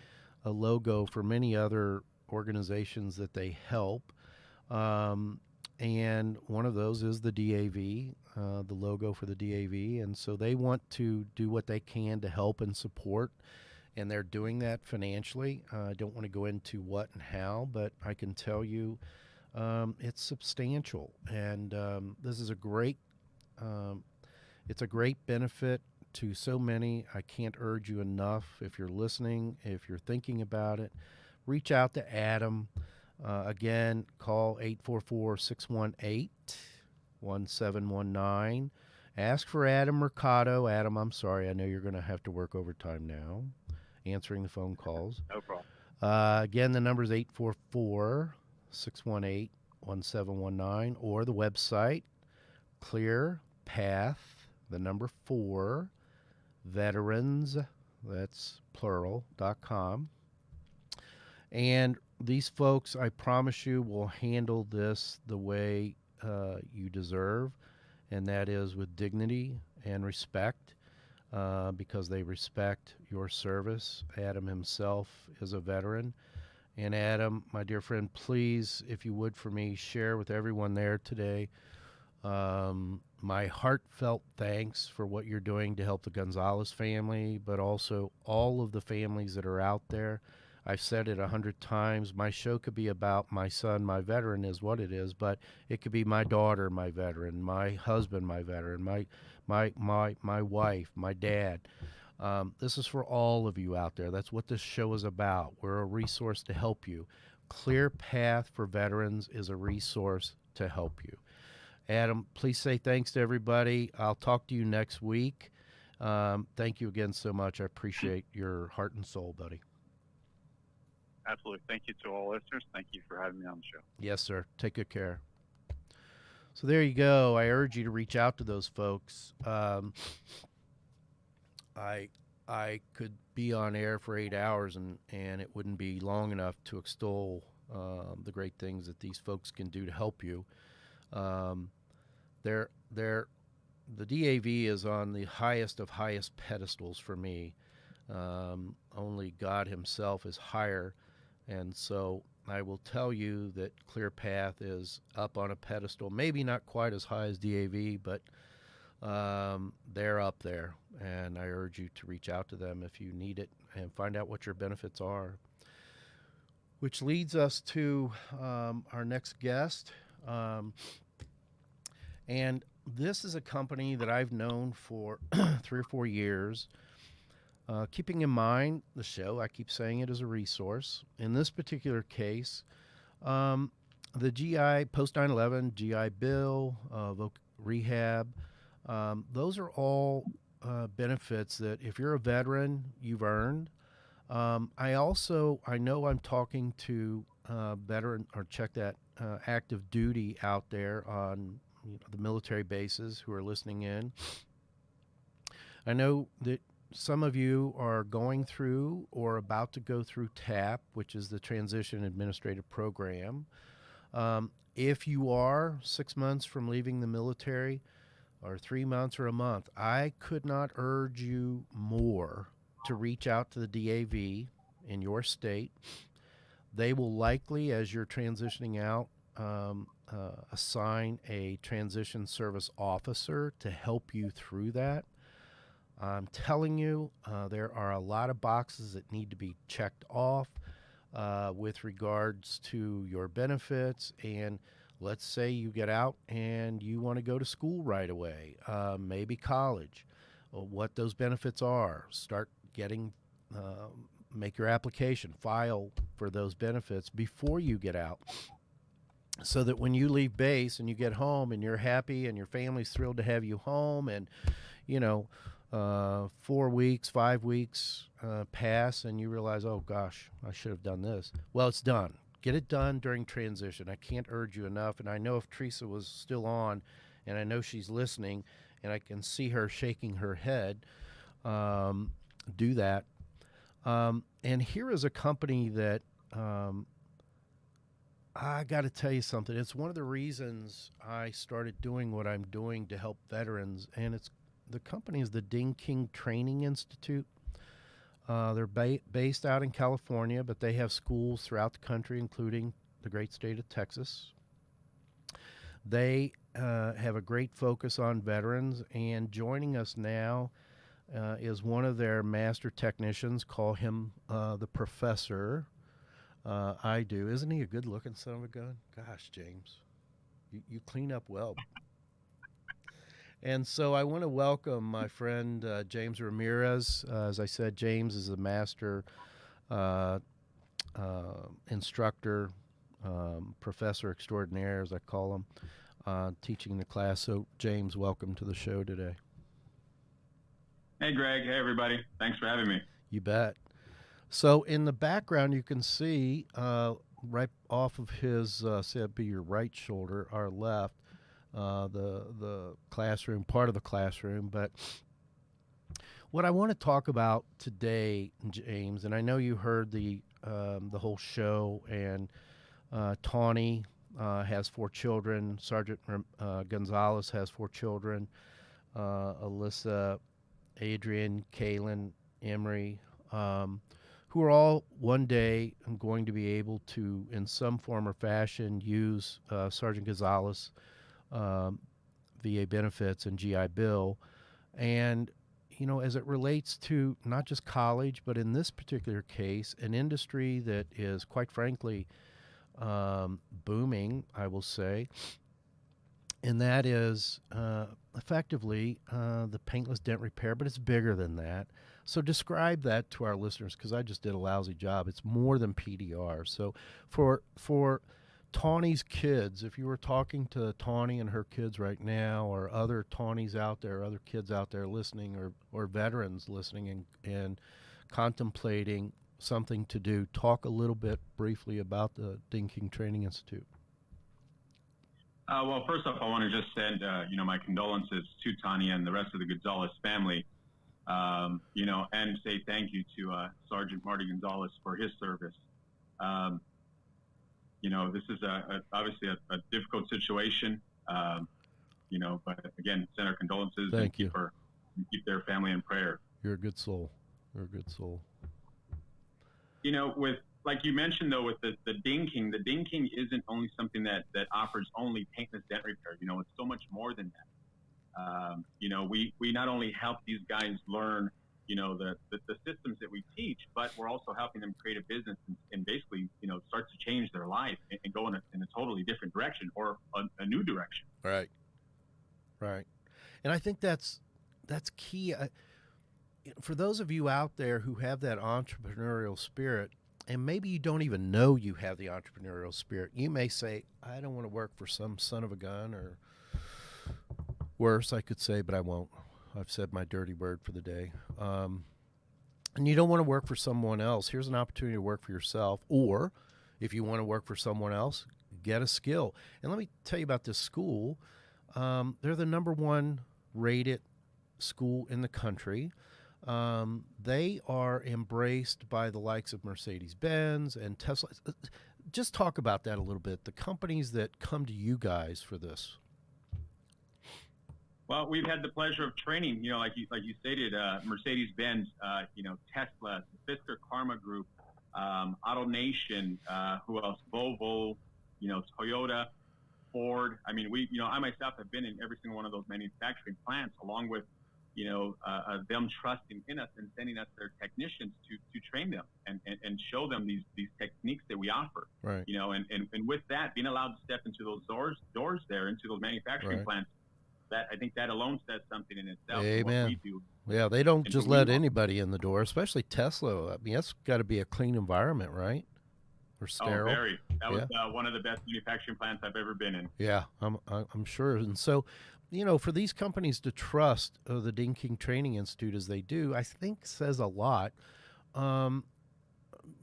a logo for many other organizations that they help. And one of those is the DAV, the logo for the DAV. And so they want to do what they can to help and support, and they're doing that financially. I don't want to go into what and how, but I can tell you it's substantial. And this is a great, it's a great benefit to so many. I can't urge you enough. If you're listening, if you're thinking about it, reach out to Adam. Again, call 844-618-1719. Ask for Adam Mercado. Adam, I'm sorry. I know you're going to have to work overtime now, answering the phone calls. No problem. Again, the number is 844-618-1719, or the website, Clear Path, the number 4, veterans, that's plural.com. And these folks, I promise you, will handle this the way you deserve, and that is with dignity and respect, because they respect your service. Adam himself is a veteran. And Adam, my dear friend, please, if you would for me, share with everyone there today my heartfelt thanks for what you're doing to help the Gonzalez family, but also all of the families that are out there. I've said it 100 times. My show could be about my son, my veteran is what it is, but it could be my daughter, my veteran, my husband, my veteran, my wife, my dad. This is for all of you out there. That's what this show is about. We're a resource to help you. Clear Path for Veterans is a resource to help you. Adam, please say thanks to everybody. I'll talk to you next week. Thank you again so much. I appreciate your heart and soul, buddy. Absolutely. Thank you to all listeners. Thank you for having me on the show. Yes, sir. Take good care. So there you go. I urge you to reach out to those folks. I could be on air for 8 hours and it wouldn't be long enough to extol the great things that these folks can do to help you. The DAV is on the highest of highest pedestals for me. Only God himself is higher. And so I will tell you that Clear Path is up on a pedestal, maybe not quite as high as DAV, but they're up there. And I urge you to reach out to them if you need it and find out what your benefits are. Which leads us to our next guest. And this is a company that I've known for 3 or 4 years. Keeping in mind the show, I keep saying it as a resource. In this particular case, the GI, post 9/11, GI Bill, rehab, those are all benefits that if you're a veteran, you've earned. I know I'm talking to veteran, or check that, active duty out there on the military bases who are listening in. I know that some of you are going through or about to go through TAP, which is the Transition Administrative Program. If you are 6 months from leaving the military, or 3 months or a month, I could not urge you more to reach out to the DAV in your state. They will likely, as you're transitioning out, assign a transition service officer to help you through that. I'm telling you, there are a lot of boxes that need to be checked off with regards to your benefits. And let's say you get out and you want to go to school right away, maybe college, what those benefits are. Start getting, make your application, file for those benefits before you get out, so that when you leave base and you get home and you're happy and your family's thrilled to have you home, and 4 weeks, 5 weeks pass and you realize, oh gosh, I should have done this. Well, it's done. Get it done during transition. I can't urge you enough. And I know if Teresa was still on, and I know she's listening, and I can see her shaking her head, do that. And here is a company that I got to tell you something. It's one of the reasons I started doing what I'm doing to help veterans, and the company is the Ding King Training Institute. They're based out in California, but they have schools throughout the country, including the great state of Texas. They have a great focus on veterans, and joining us now is one of their master technicians. Call him the professor. I do. Isn't he a good-looking son of a gun? Gosh, James, you clean up well. And so I want to welcome my friend James Ramirez. As I said, James is a master instructor, professor extraordinaire, as I call him, teaching the class. So, James, welcome to the show today. Hey, Greg. Hey, everybody. Thanks for having me. You bet. So in the background, you can see right off of his, say it'd be your right shoulder, our left, the classroom, part of the classroom. But what I want to talk about today, James, and I know you heard the whole show, and Tawny has 4 children. Sergeant Gonzalez has 4 children. Alyssa, Adrian, Kaylin, Emery, who are all one day going to be able to, in some form or fashion, use Sergeant Gonzalez VA benefits and GI Bill. And, you know, as it relates to not just college, but in this particular case, an industry that is, quite frankly, booming, I will say, and that is effectively the paintless dent repair, but it's bigger than that. So describe that to our listeners, because I just did a lousy job. It's more than PDR. So for Tawny's kids, if you were talking to Tawny and her kids right now, or other Tawnys out there, other kids out there listening, or veterans listening and contemplating something to do, talk a little bit briefly about the Ding King Training Institute. Well, first off, I want to just send, my condolences to Tanya and the rest of the Gonzalez family, and say thank you to Sergeant Marty Gonzalez for his service. This is obviously a difficult situation, but again, send our condolences. Thank you. Keep their family in prayer. You're a good soul. You're a good soul. With, like you mentioned, though, with the Ding King isn't only something that offers only paintless dent repair. It's so much more than that. We not only help these guys learn, the systems that we teach, but we're also helping them create a business and basically, start to change their life and go in a totally different direction, or a new direction. Right. And I think that's key. For those of you out there who have that entrepreneurial spirit, and maybe you don't even know you have the entrepreneurial spirit, you may say, I don't want to work for some son of a gun, or worse, I could say, but I won't. I've said my dirty word for the day. And you don't want to work for someone else. Here's an opportunity to work for yourself. Or if you want to work for someone else, get a skill. And let me tell you about this school. They're the #1 rated school in the country. They are embraced by the likes of Mercedes-Benz and Tesla. Just talk about that a little bit, the companies that come to you guys for this. Well, we've had the pleasure of training, like you stated, Mercedes-Benz, Tesla, the Fisker Karma Group, AutoNation, who else? Volvo, Toyota, Ford. I mean, I myself have been in every single one of those manufacturing plants, along with, them trusting in us and sending us their technicians to train them and show them these techniques that we offer. Right. And with that, being allowed to step into those doors there, into those manufacturing plants, that I think that alone says something in itself. Amen. What we do. Yeah, they don't just let anybody in the door, especially Tesla. I mean, that's got to be a clean environment, right? Or sterile. Oh, very. That was one of the best manufacturing plants I've ever been in. Yeah, I'm sure. And so, for these companies to trust the Ding King Training Institute as they do, I think says a lot.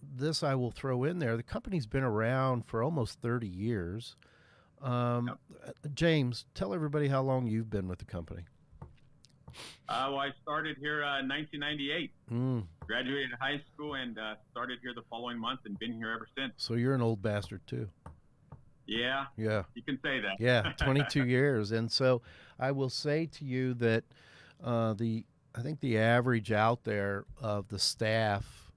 This I will throw in there. The company's been around for almost 30 years. James, tell everybody how long you've been with the company. Well, I started here in 1998. Graduated high school and started here the following month and been here ever since. So you're an old bastard too. Yeah. Yeah. You can say that. Yeah, 22 years. And so I will say to you that I think the average out there of the staff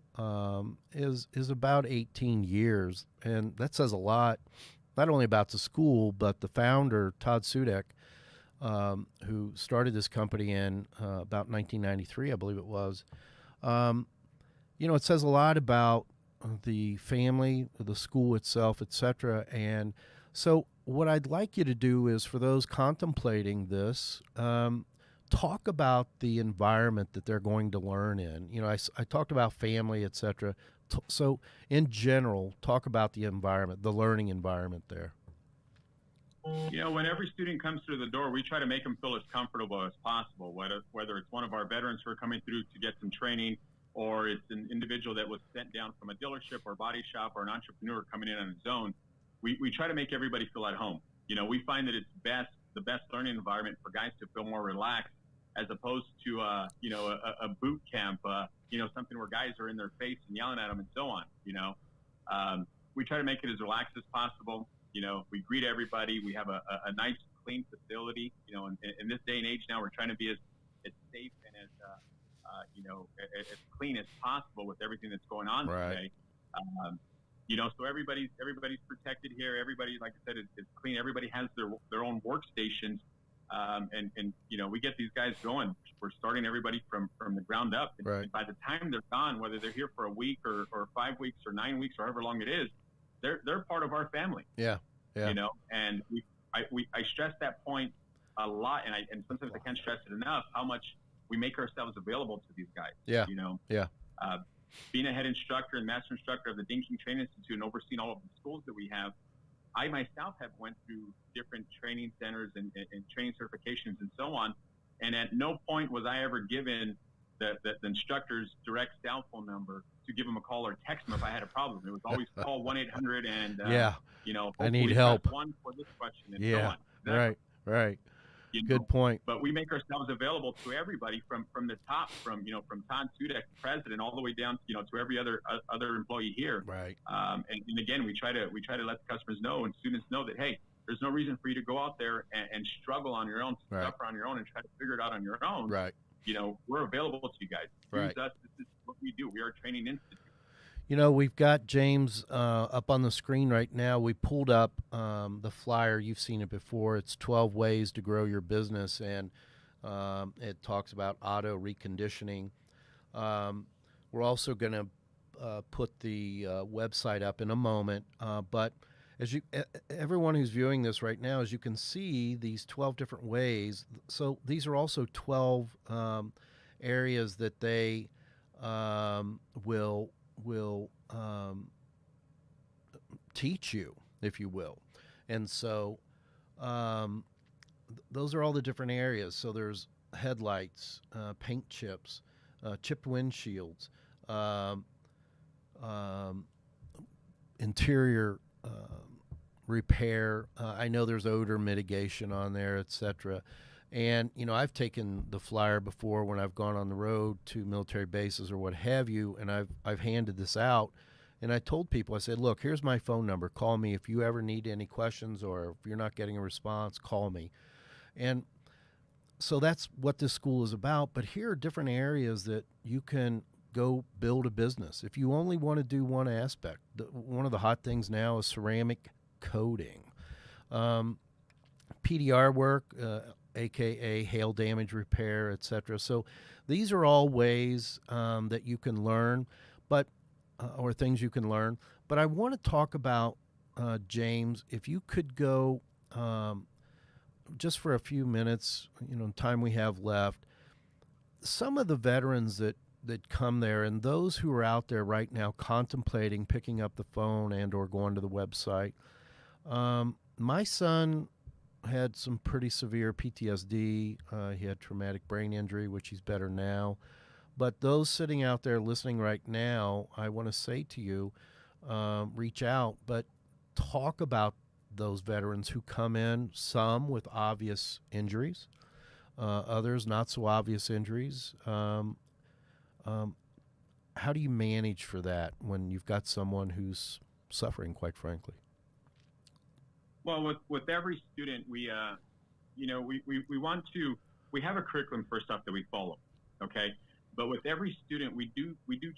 is about 18 years. And that says a lot, not only about the school, but the founder, Todd Sudek, who started this company in about 1993, I believe it was. It says a lot about the family, the school itself, etc. And so what I'd like you to do is, for those contemplating this, talk about the environment that they're going to learn in. I talked about family, etc. So in general, talk about the environment, the learning environment there. When every student comes through the door, we try to make them feel as comfortable as possible, whether it's one of our veterans who are coming through to get some training, or it's an individual that was sent down from a dealership or body shop, or an entrepreneur coming in on his own. We try to make everybody feel at home. We find that it's the best learning environment for guys to feel more relaxed, as opposed to a boot camp, something where guys are in their face and yelling at them and so on. We try to make it as relaxed as possible. We greet everybody. We have a nice, clean facility. In this day and age now, we're trying to be as safe and as clean as possible with everything that's going on today. So everybody's protected here. Everybody, like I said, is clean. Everybody has their own workstations. And we get these guys going. We're starting everybody from the ground up. And by the time they're gone, whether they're here for a week or 5 weeks or 9 weeks or however long it is, they're part of our family. Yeah. And I stress that point a lot, and sometimes I can't stress it enough, how much we make ourselves available to these guys. Being a head instructor and master instructor of the Dean King Training Institute and overseeing all of the schools that we have, I myself have went through different training centers and training certifications and so on, and at no point was I ever given the instructor's direct cell phone number to give them a call or text them if I had a problem. It was always call 1-800 and I need help. One for this question and so on. Exactly. Right. Good point. But we make ourselves available to everybody from the top, from Todd Sudek, the president, all the way down to every other employee here. Right. And again, we try to let the customers know and students know that, hey, there's no reason for you to go out there and struggle on your own, suffer on your own, and try to figure it out on your own. Right. We're available to you guys. Right. Use us. This is what we do. We are a training institute. We've got James up on the screen right now. We pulled up the flyer. You've seen it before. It's 12 ways to grow your business, and it talks about auto reconditioning. We're also going to put the website up in a moment, but as everyone who's viewing this right now, as you can see, these 12 different ways. So these are also 12 areas that they will teach you, if you will. And so those are all the different areas. So there's headlights, paint chips, chipped windshields, interior repair. I know there's odor mitigation on there, etc. And, I've taken the flyer before when I've gone on the road to military bases or what have you, and I've handed this out. And I told people, I said, look, here's my phone number. Call me if you ever need any questions, or if you're not getting a response, call me. And so that's what this school is about. But here are different areas that you can go build a business. If you only want to do one aspect, one of the hot things now is ceramic coating. PDR work, aka hail damage repair, etc. So these are all ways that you can learn, but or things you can learn. But I want to talk about, James, if you could go just for a few minutes, time we have left, some of the veterans that come there and those who are out there right now contemplating picking up the phone and or going to the website. My son had some pretty severe PTSD. He had traumatic brain injury, which he's better now. But those sitting out there listening right now, I want to say to you, reach out, but talk about those veterans who come in, some with obvious injuries, others not so obvious injuries. How do you manage for that when you've got someone who's suffering, quite frankly? Well, with every student, we want to, we have a curriculum first off that we follow, okay? But with every student, we do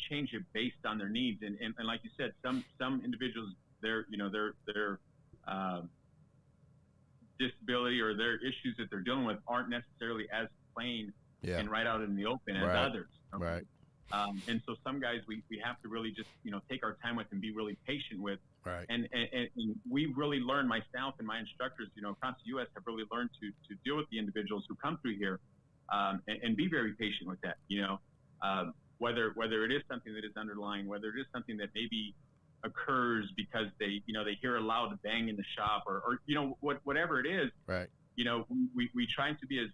change it based on their needs, and like you said, some individuals, their disability or their issues that they're dealing with aren't necessarily as plain and right out in the open as others. Okay? Right. And so some guys we have to really just take our time with and be really patient with. Right. And we've really learned, myself and my instructors, across the U.S. have really learned to deal with the individuals who come through here, and be very patient with that. Whether it is something that is underlying, whether it is something that maybe occurs because they hear a loud bang in the shop, or whatever it is. Right. We try to be as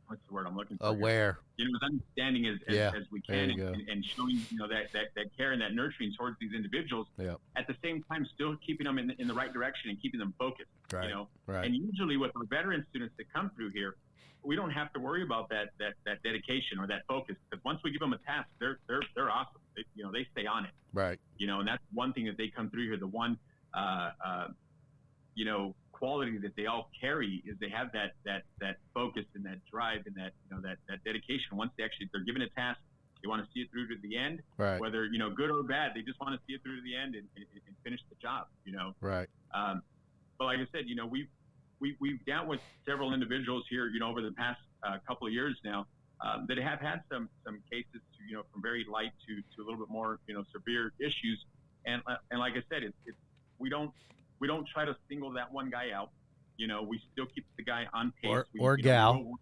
what's the word I'm looking for? Aware. As understanding as we can, and showing that care and that nurturing towards these individuals. Yeah. At the same time, still keeping them in the right direction and keeping them focused. Right. Right. And usually with our veteran students that come through here, we don't have to worry about that dedication or that focus, because once we give them a task, they're awesome. They stay on it. Right. And that's one thing that they come through here. The one quality that they all carry is they have that focus and that drive and that that dedication. Once they're given a task, they want to see it through to the end. Right. Whether good or bad, they just want to see it through to the end and finish the job. Right. But like I said, we've dealt with several individuals here, over the past couple of years now, that have had some cases from very light to a little bit more severe issues. And like I said, we don't try to single that one guy out. We still keep the guy on pace. Or gal,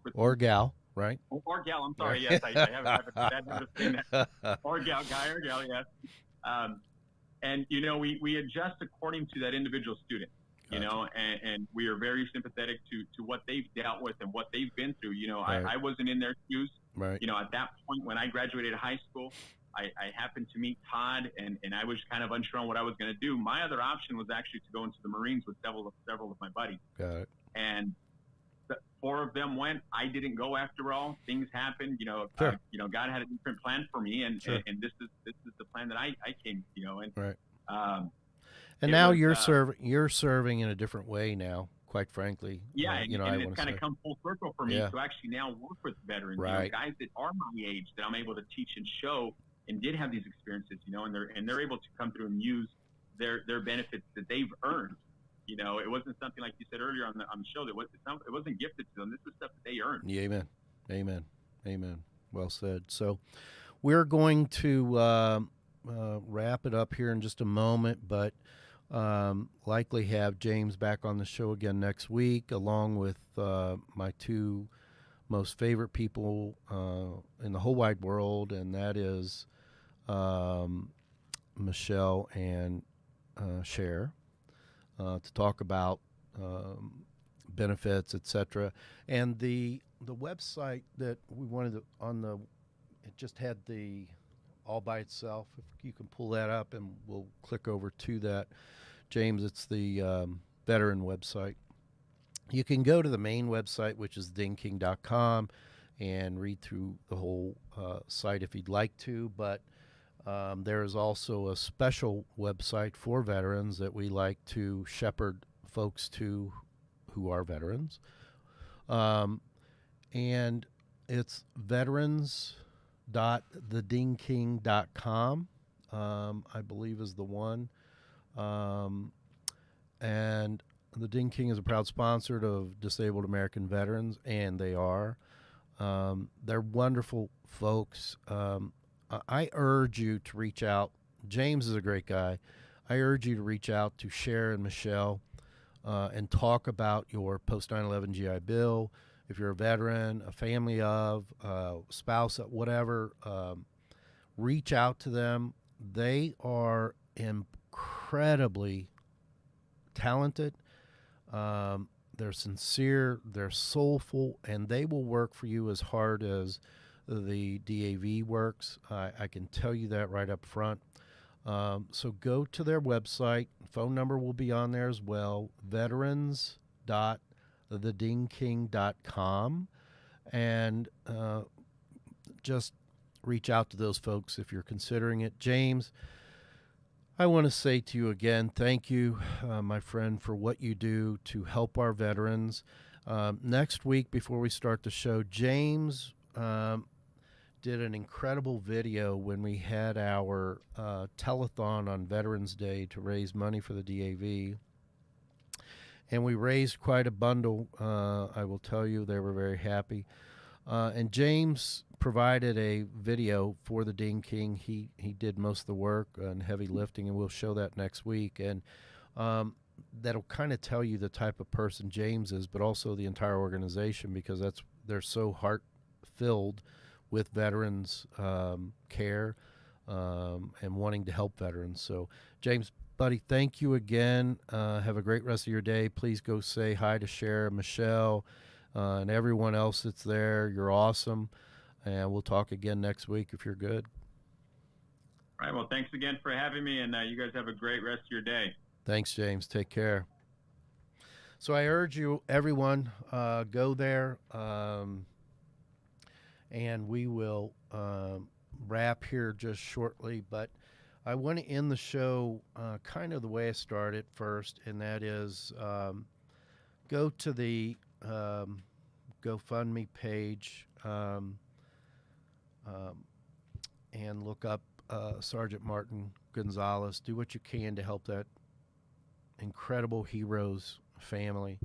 right? Or gal. I'm sorry. Yes, I have a bad habit of saying that. Or gal, guy or gal. Yes. And we adjust according to that individual student. Gotcha. And we are very sympathetic to what they've dealt with and what they've been through. Right. I wasn't in their shoes. Right. At that point when I graduated high school, I happened to meet Todd, and I was kind of unsure on what I was going to do. My other option was actually to go into the Marines with several of my buddies. Got it. And 4 of them went. I didn't go after all. Things happened. Sure. God had a different plan for me, and Sure. and this is the plan that I came. And right. And now you're serving in a different way now, quite frankly. Yeah, and it's kind of come full circle for me Yeah. to actually now work with veterans, Right. Guys that are my age that I'm able to teach and show and did have these experiences, and they're able to come through and use their benefits that they've earned. It wasn't something like you said earlier on the show that it wasn't gifted to them. This is stuff that they earned. Yeah, amen. Well said. So we're going to wrap it up here in just a moment, but likely have James back on the show again next week, along with my 2 most favorite people in the whole wide world, and that is Michelle and Cher, to talk about benefits, etc. And the website that we wanted to, it just had the all by itself. If you can pull that up, and we'll click over to that. James, it's the veteran website. You can go to the main website, which is dingking.com, and read through the whole site if you'd like to. But there is also a special website for veterans that we like to shepherd folks to who are veterans. And it's veterans.thedingking.com, I believe is the one. And the Ding King is a proud sponsor of Disabled American Veterans, and they are. They're wonderful folks. I urge you to reach out. James is a great guy. I urge you to reach out to Cher and Michelle and talk about your post 9/11 GI Bill. If you're a veteran, a family of, spouse, whatever, reach out to them. They are incredibly talented. They're sincere, they're soulful, and they will work for you as hard as the DAV works. I can tell you that right up front. So go to their website. Phone number will be on there as well, veterans.thedingking.com. thedingking.com, and just reach out to those folks if you're considering it. James, I want to say to you again, thank you, my friend, for what you do to help our veterans. Next week, before we start the show, James did an incredible video when we had our telethon on Veterans Day to raise money for the DAV. And we raised quite a bundle. I will tell you, they were very happy. And James provided a video for the Ding King. He did most of the work and heavy lifting, and we'll show that next week. And that'll kind of tell you the type of person James is, but also the entire organization, because they're so heart-filled with veterans care and wanting to help veterans. So, James, buddy, thank you again. Have a great rest of your day. Please go say hi to Cher, Michelle, and everyone else that's there. You're awesome. And we'll talk again next week if you're good. All right. Well, thanks again for having me, and you guys have a great rest of your day. Thanks, James. Take care. So I urge you, everyone, go there, and we will wrap here just shortly. But I want to end the show kind of the way I started first, and that is go to the GoFundMe page and look up Sergeant Martin Gonzalez. Do what you can to help that incredible hero's family.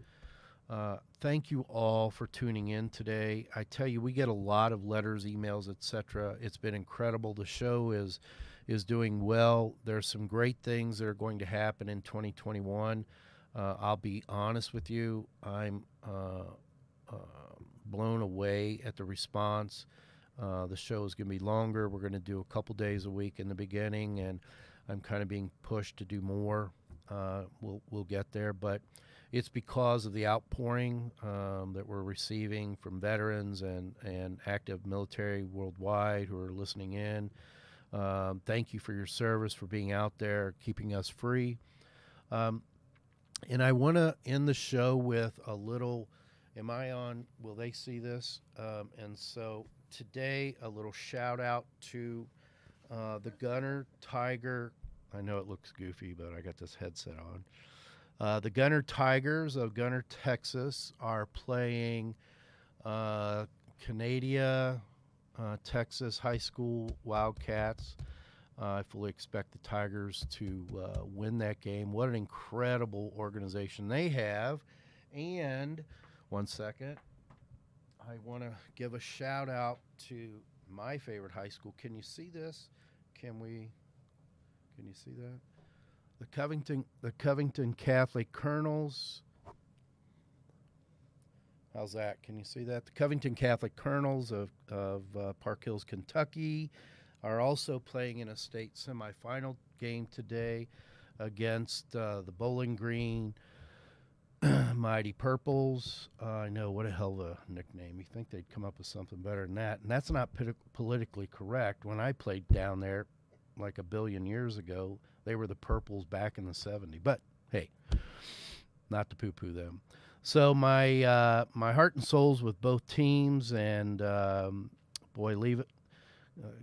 Thank you all for tuning in today. I tell you, we get a lot of letters, emails, etc. It's been incredible. The show is doing well. There's some great things that are going to happen in 2021. I'll be honest with you. I'm blown away at the response. The show is going to be longer. We're going to do a couple days a week in the beginning, and I'm kind of being pushed to do more. We'll get there, but it's because of the outpouring that we're receiving from veterans and active military worldwide who are listening in. Thank you for your service, for being out there, keeping us free. And I want to end the show with a little, am I on, will they see this? And so today, a little shout out to the Gunner Tiger. I know it looks goofy, but I got this headset on. The Gunner Tigers of Gunner, Texas are playing Canada, Texas High School Wildcats. I fully expect the Tigers to win that game. What an incredible organization they have. And one second, I want to give a shout out to my favorite high school. Can you see this? Can you see that? The Covington Catholic Colonels. How's that? Can you see that? The Covington Catholic Colonels of Park Hills, Kentucky, are also playing in a state semifinal game today against the Bowling Green Mighty Purples. I know, what a hell of a nickname. You think they'd come up with something better than that. And that's not politically correct. When I played down there like a billion years ago, they were the Purples back in the 70s. But, hey, not to poo-poo them. So my heart and soul's with both teams, and, boy, leave it.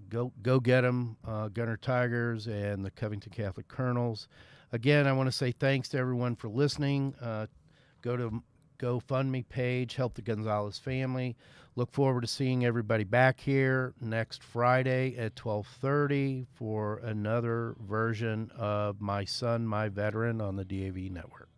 Go get them, Gunner Tigers and the Covington Catholic Colonels. Again, I want to say thanks to everyone for listening. Go to GoFundMe page, help the Gonzalez family. Look forward to seeing everybody back here next Friday at 12:30 for another version of My Son, My Veteran on the DAV Network.